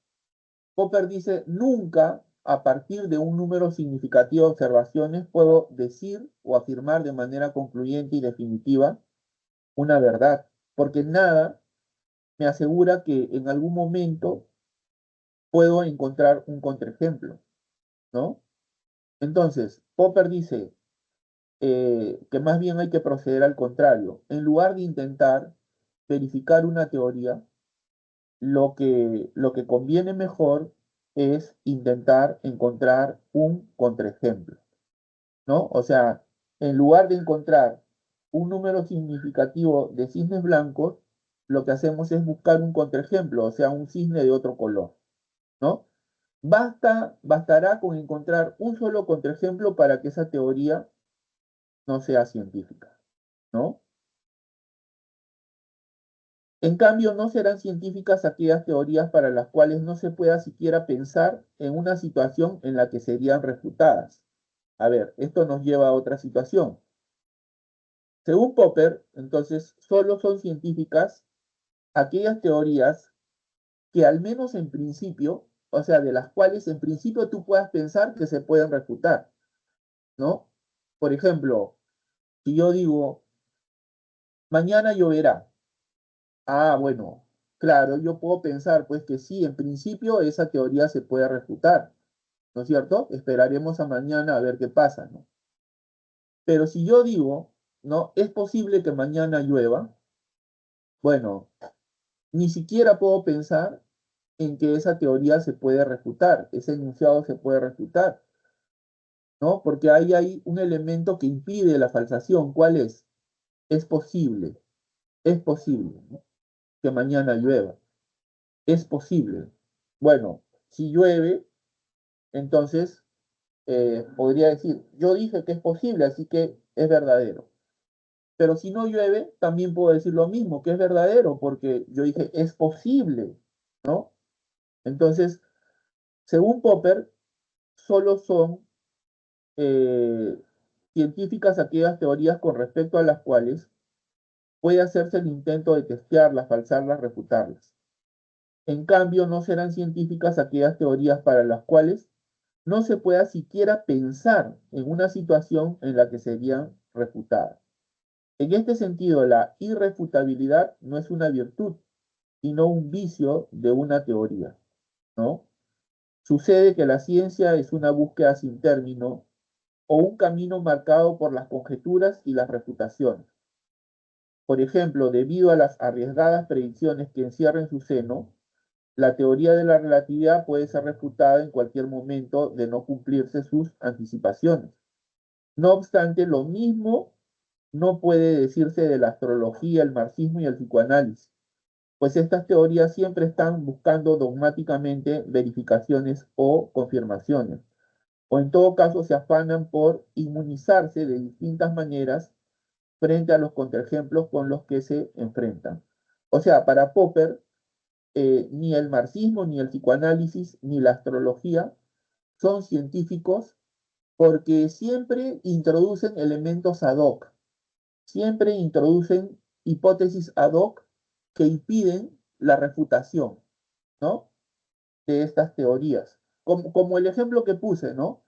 Popper dice, nunca a partir de un número significativo de observaciones puedo decir o afirmar de manera concluyente y definitiva una verdad, porque nada me asegura que en algún momento puedo encontrar un contraejemplo, ¿no? Entonces, Popper dice que más bien hay que proceder al contrario. En lugar de intentar verificar una teoría, lo que conviene mejor es intentar encontrar un contraejemplo, ¿no? O sea, en lugar de encontrar un número significativo de cisnes blancos, lo que hacemos es buscar un contraejemplo, o sea, un cisne de otro color, ¿no? Bastará con encontrar un solo contraejemplo para que esa teoría no sea científica, ¿no? En cambio, no serán científicas aquellas teorías para las cuales no se pueda siquiera pensar en una situación en la que serían refutadas. A ver, esto nos lleva a otra situación. Según Popper, entonces, solo son científicas aquellas teorías que al menos en principio, o sea, de las cuales en principio tú puedas pensar que se pueden refutar, ¿no? Por ejemplo, si yo digo, mañana lloverá. Ah, bueno, claro, yo puedo pensar, pues que sí, en principio esa teoría se puede refutar, ¿no es cierto? Esperaremos a mañana a ver qué pasa, ¿no? Pero si yo digo, ¿no? Es posible que mañana llueva. Bueno, ni siquiera puedo pensar en que esa teoría se puede refutar, ese enunciado se puede refutar, ¿no? Porque ahí hay un elemento que impide la falsación. ¿Cuál es? Es posible, ¿no? Que mañana llueva. Es posible. Bueno, si llueve, entonces podría decir, yo dije que es posible, así que es verdadero. Pero si no llueve, también puedo decir lo mismo, que es verdadero, porque yo dije es posible, ¿no? Entonces, según Popper, solo son eh, científicas aquellas teorías con respecto a las cuales puede hacerse el intento de testearlas, falsarlas, refutarlas. En cambio, no serán científicas aquellas teorías para las cuales no se pueda siquiera pensar en una situación en la que serían refutadas. En este sentido, la irrefutabilidad no es una virtud, sino un vicio de una teoría, ¿no? Sucede que la ciencia es una búsqueda sin término o un camino marcado por las conjeturas y las refutaciones. Por ejemplo, debido a las arriesgadas predicciones que encierra en su seno, la teoría de la relatividad puede ser refutada en cualquier momento de no cumplirse sus anticipaciones. No obstante, lo mismo no puede decirse de la astrología, el marxismo y el psicoanálisis, pues estas teorías siempre están buscando dogmáticamente verificaciones o confirmaciones, o en todo caso se afanan por inmunizarse de distintas maneras frente a los contraejemplos con los que se enfrentan. O sea, para Popper, ni el marxismo, ni el psicoanálisis, ni la astrología son científicos porque siempre introducen elementos ad hoc, siempre introducen hipótesis ad hoc que impiden la refutación, ¿no? De estas teorías. Como el ejemplo que puse, ¿no?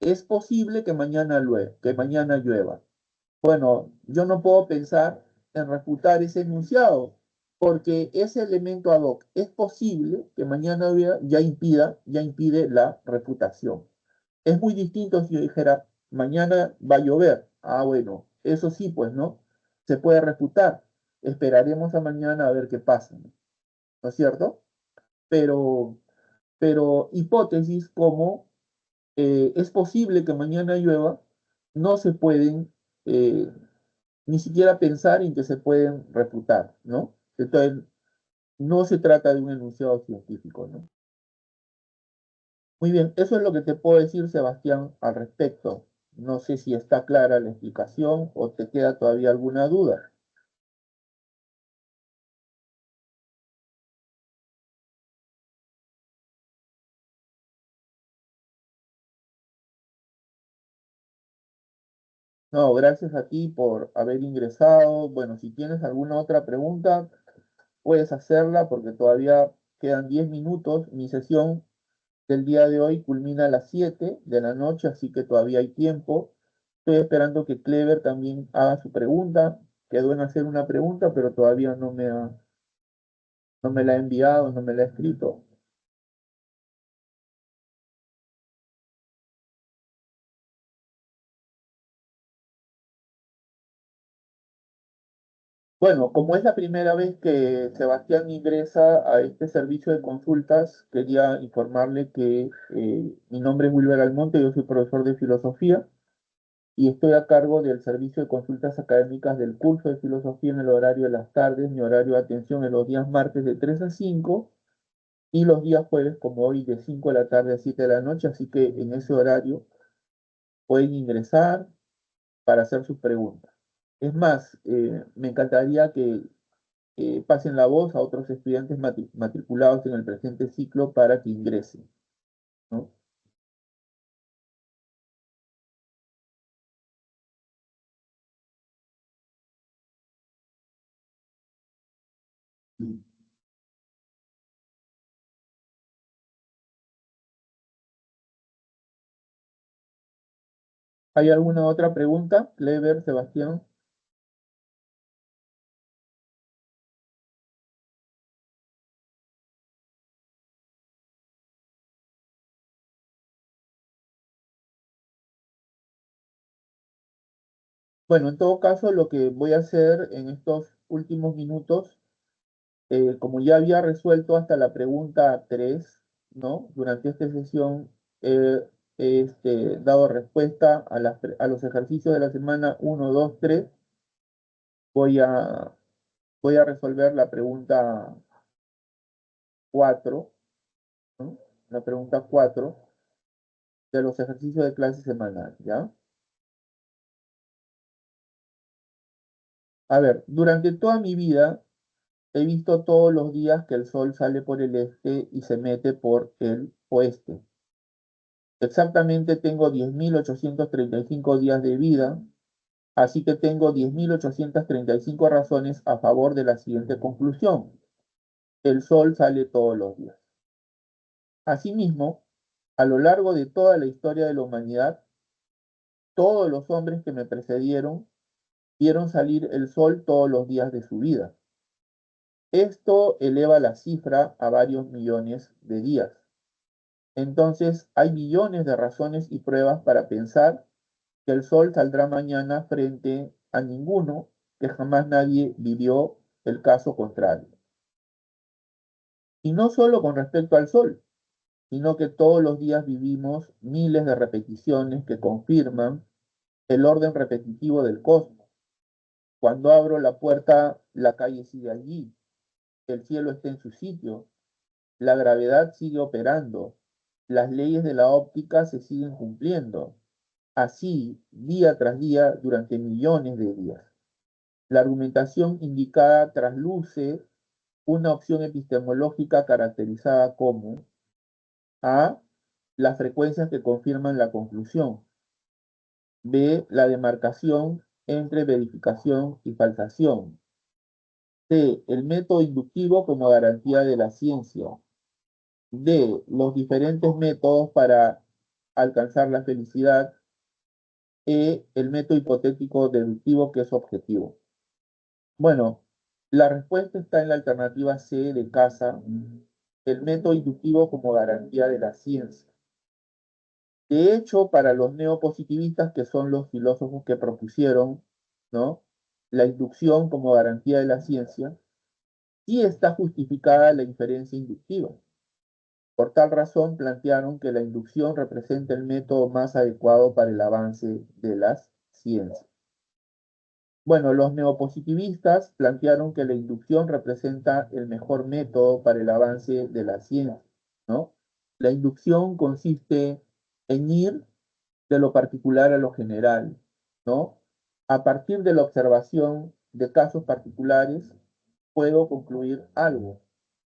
Es posible que mañana llueva. Bueno, yo no puedo pensar en refutar ese enunciado, porque ese elemento ad hoc es posible que mañana llueva, ya impide la refutación. Es muy distinto si yo dijera, mañana va a llover. Ah, bueno, eso sí, pues, ¿no? Se puede refutar. Esperaremos a mañana a ver qué pasa, ¿no es cierto? Pero, pero hipótesis como es posible que mañana llueva, no se pueden eh, ni siquiera pensar en que se pueden refutar, ¿no? Entonces, no se trata de un enunciado científico, ¿no? Muy bien, eso es lo que te puedo decir, Sebastián, al respecto. No sé si está clara la explicación o te queda todavía alguna duda. No, gracias a ti por haber ingresado. Bueno, si tienes alguna otra pregunta, puedes hacerla porque todavía quedan 10 minutos. Mi sesión del día de hoy culmina a las 7 de la noche, así que todavía hay tiempo. Estoy esperando que Clever también haga su pregunta. Quedó en hacer una pregunta, pero todavía no me la ha enviado, no me la ha escrito. Bueno, como es la primera vez que Sebastián ingresa a este servicio de consultas, quería informarle que mi nombre es Wilber Almonte, yo soy profesor de filosofía y estoy a cargo del servicio de consultas académicas del curso de filosofía en el horario de las tardes. Mi horario de atención en los días martes de 3 a 5 y los días jueves, como hoy, de 5 de la tarde a 7 de la noche, así que en ese horario pueden ingresar para hacer sus preguntas. Es más, me encantaría que pasen la voz a otros estudiantes matriculados en el presente ciclo para que ingresen, ¿no? ¿Hay alguna otra pregunta? Clever, Sebastián. Bueno, en todo caso, lo que voy a hacer en estos últimos minutos, como ya había resuelto hasta la pregunta 3, ¿no? Durante esta sesión he dado respuesta a los ejercicios de la semana 1, 2, 3. Voy a, voy a resolver la pregunta 4, ¿no? La pregunta 4 de los ejercicios de clase semanal, ¿ya? A ver, durante toda mi vida he visto todos los días que el sol sale por el este y se mete por el oeste. Exactamente tengo 10.835 días de vida, así que tengo 10.835 razones a favor de la siguiente conclusión. El sol sale todos los días. Asimismo, a lo largo de toda la historia de la humanidad, todos los hombres que me precedieron vieron salir el sol todos los días de su vida. Esto eleva la cifra a varios millones de días. Entonces, hay millones de razones y pruebas para pensar que el sol saldrá mañana frente a ninguno, que jamás nadie vivió el caso contrario. Y no solo con respecto al sol, sino que todos los días vivimos miles de repeticiones que confirman el orden repetitivo del cosmos. Cuando abro la puerta, la calle sigue allí, el cielo está en su sitio, la gravedad sigue operando, las leyes de la óptica se siguen cumpliendo, así día tras día durante millones de días. La argumentación indicada trasluce una opción epistemológica caracterizada como A. Las frecuencias que confirman la conclusión. B. La demarcación entre verificación y falsación. C. El método inductivo como garantía de la ciencia. D. Los diferentes métodos para alcanzar la felicidad. E. El método hipotético deductivo que es objetivo. Bueno, la respuesta está en la alternativa C de casa, el método inductivo como garantía de la ciencia. De hecho, para los neopositivistas, que son los filósofos que propusieron, ¿no?, la inducción como garantía de la ciencia, sí está justificada la inferencia inductiva. Por tal razón, plantearon que la inducción representa el método más adecuado para el avance de las ciencias. Bueno, los neopositivistas plantearon que la inducción representa el mejor método para el avance de la ciencia, ¿no? La inducción consiste en ir de lo particular a lo general, ¿no? A partir de la observación de casos particulares, puedo concluir algo,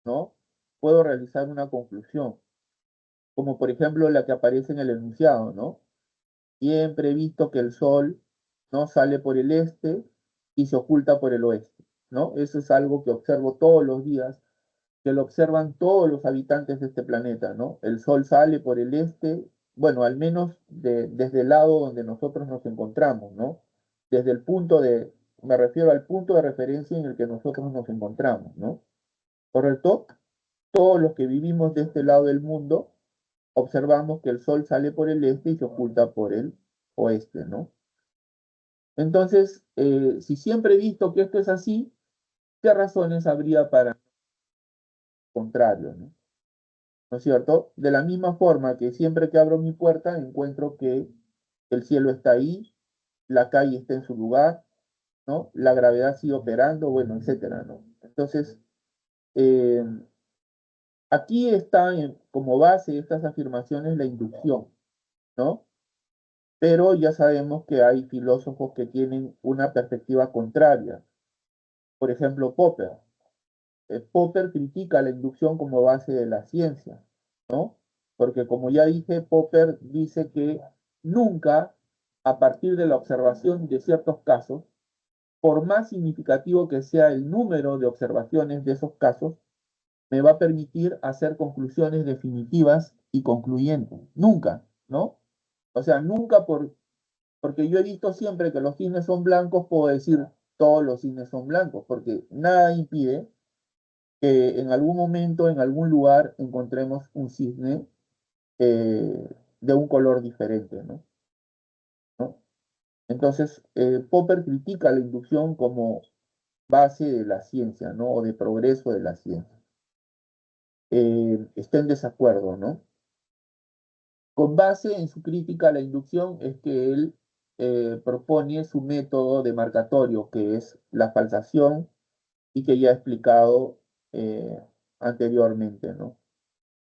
¿no? Puedo realizar una conclusión, como por ejemplo la que aparece en el enunciado, ¿no? Siempre he visto que el sol no sale por el este y se oculta por el oeste, ¿no? Eso es algo que observo todos los días, que lo observan todos los habitantes de este planeta, ¿no? El sol sale por el este, bueno, al menos desde el lado donde nosotros nos encontramos, ¿no? Desde el punto de, me refiero al punto de referencia en el que nosotros nos encontramos, ¿no? ¿Correcto? Todos los que vivimos de este lado del mundo observamos que el sol sale por el este y se oculta por el oeste, ¿no? Entonces, si siempre he visto que esto es así, ¿qué razones habría para el contrario, ¿no? ¿No es cierto? De la misma forma que siempre que abro mi puerta encuentro que el cielo está ahí, la calle está en su lugar, ¿no? La gravedad sigue operando, bueno, etcétera, ¿no? Entonces, eh, aquí está como base de estas afirmaciones la inducción, ¿no? Pero ya sabemos que hay filósofos que tienen una perspectiva contraria. Por ejemplo, Popper. Popper critica la inducción como base de la ciencia, ¿no? Porque como ya dije, Popper dice que nunca, a partir de la observación de ciertos casos, por más significativo que sea el número de observaciones de esos casos, me va a permitir hacer conclusiones definitivas y concluyentes. Nunca, ¿no? O sea, nunca porque yo he visto siempre que los cisnes son blancos, puedo decir todos los cisnes son blancos, porque nada impide que en algún momento, en algún lugar, encontremos un cisne de un color diferente, ¿no? ¿No? Entonces, Popper critica la inducción como base de la ciencia, ¿no? O de progreso de la ciencia. Está en desacuerdo, ¿no? Con base en su crítica a la inducción es que él propone su método demarcatorio, que es la falsación y que ya he explicado anteriormente, ¿no?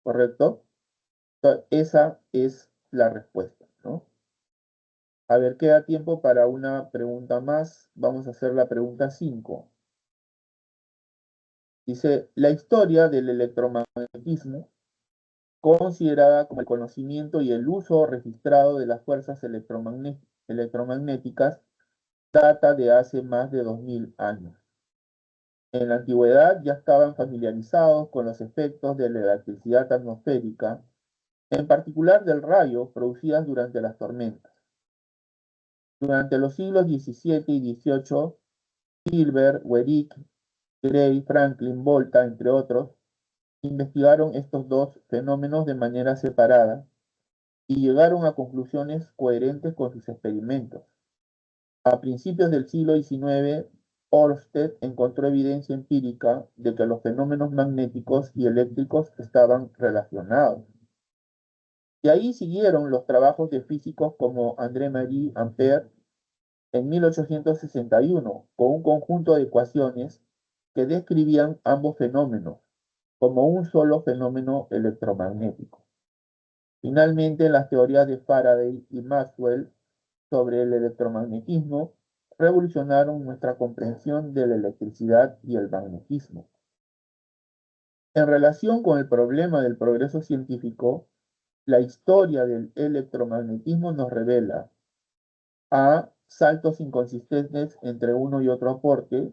¿Correcto? Entonces, esa es la respuesta, ¿no? A ver, queda tiempo para una pregunta más. Vamos a hacer la pregunta 5. Dice, la historia del electromagnetismo, considerada como el conocimiento y el uso registrado de las fuerzas electromagnéticas, data de hace más de 2000 años. En la antigüedad ya estaban familiarizados con los efectos de la electricidad atmosférica, en particular del rayo producidas durante las tormentas. Durante los siglos XVII y XVIII, Hilbert, Werik, Gray, Franklin, Volta, entre otros, investigaron estos dos fenómenos de manera separada y llegaron a conclusiones coherentes con sus experimentos. A principios del siglo XIX, Ørsted encontró evidencia empírica de que los fenómenos magnéticos y eléctricos estaban relacionados. De ahí siguieron los trabajos de físicos como André-Marie Ampère en 1861, con un conjunto de ecuaciones que describían ambos fenómenos como un solo fenómeno electromagnético. Finalmente, las teorías de Faraday y Maxwell sobre el electromagnetismo revolucionaron nuestra comprensión de la electricidad y el magnetismo. En relación con el problema del progreso científico, la historia del electromagnetismo nos revela a saltos inconsistentes entre uno y otro aporte,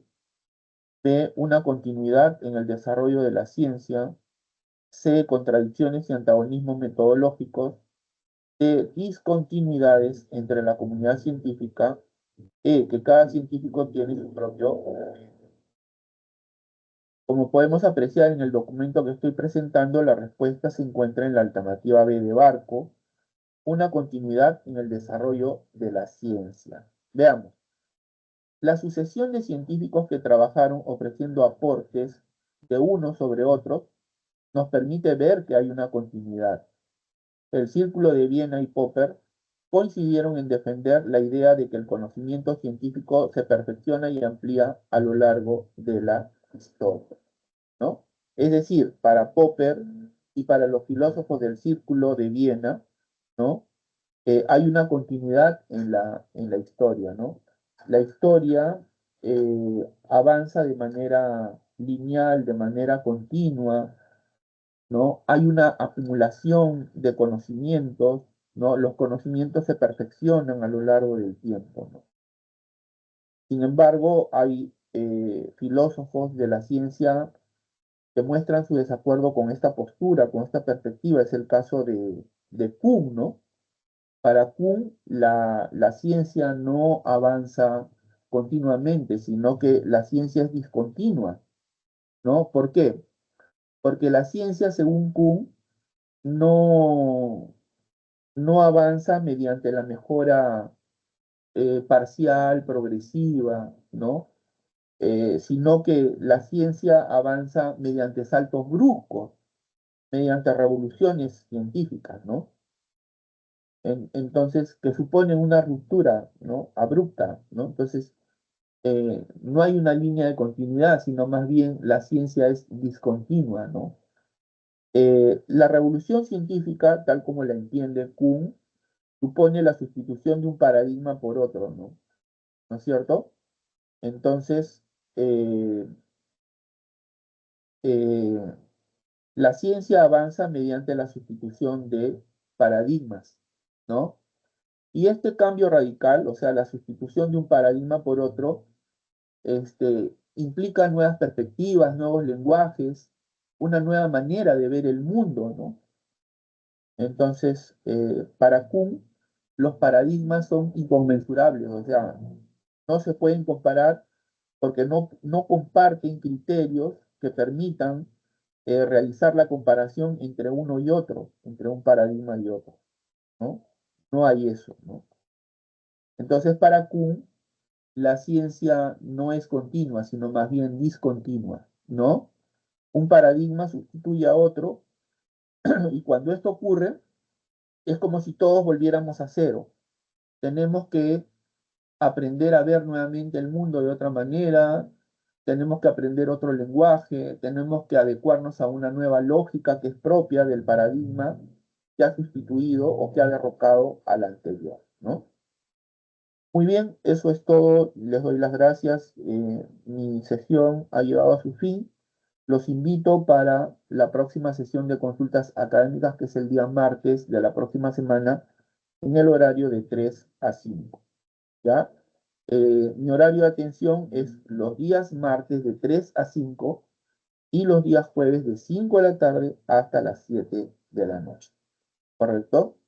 b una continuidad en el desarrollo de la ciencia, c contradicciones y antagonismos metodológicos, d discontinuidades entre la comunidad científica, que cada científico tiene su propio. Como podemos apreciar en el documento que estoy presentando, la respuesta se encuentra en la alternativa B de Barco, una continuidad en el desarrollo de la ciencia. Veamos. La sucesión de científicos que trabajaron ofreciendo aportes de uno sobre otros nos permite ver que hay una continuidad. El Círculo de Viena y Popper coincidieron en defender la idea de que el conocimiento científico se perfecciona y amplía a lo largo de la historia, ¿no? Es decir, para Popper y para los filósofos del Círculo de Viena, ¿no? Hay una continuidad en la historia, ¿no? La historia avanza de manera lineal, de manera continua, ¿no? Hay una acumulación de conocimientos, ¿no? Los conocimientos se perfeccionan a lo largo del tiempo, ¿no? Sin embargo, hay filósofos de la ciencia que muestran su desacuerdo con esta postura, con esta perspectiva. Es el caso de Kuhn, ¿no? Para Kuhn, la ciencia no avanza continuamente, sino que la ciencia es discontinua, ¿no? ¿Por qué? Porque la ciencia, según Kuhn, no, no avanza mediante la mejora parcial, progresiva, ¿no? Sino que la ciencia avanza mediante saltos bruscos, mediante revoluciones científicas, ¿no? Entonces, que suponen una ruptura, ¿no? Abrupta, ¿no? Entonces, no hay una línea de continuidad, sino más bien la ciencia es discontinua, ¿no? La revolución científica, tal como la entiende Kuhn, supone la sustitución de un paradigma por otro, ¿no? ¿No es cierto? Entonces, eh, la ciencia avanza mediante la sustitución de paradigmas, ¿no? Y este cambio radical, o sea, la sustitución de un paradigma por otro, implica nuevas perspectivas, nuevos lenguajes, una nueva manera de ver el mundo, ¿no? Entonces, para Kuhn, los paradigmas son inconmensurables, o sea, no se pueden comparar porque no comparten criterios que permitan realizar la comparación entre uno y otro, entre un paradigma y otro, ¿no? No hay eso, ¿no? Entonces, para Kuhn, la ciencia no es continua, sino más bien discontinua, ¿no? Un paradigma sustituye a otro y cuando esto ocurre, es como si todos volviéramos a cero. Tenemos que aprender a ver nuevamente el mundo de otra manera, tenemos que aprender otro lenguaje, tenemos que adecuarnos a una nueva lógica que es propia del paradigma que ha sustituido o que ha derrocado al anterior, ¿no? Muy bien, eso es todo. Les doy las gracias. Mi sesión ha llegado a su fin. Los invito para la próxima sesión de consultas académicas, que es el día martes de la próxima semana, en el horario de 3 a 5. ¿Ya? Mi horario de atención es los días martes de 3 a 5 y los días jueves de 5 de la tarde hasta las 7 de la noche. ¿Correcto?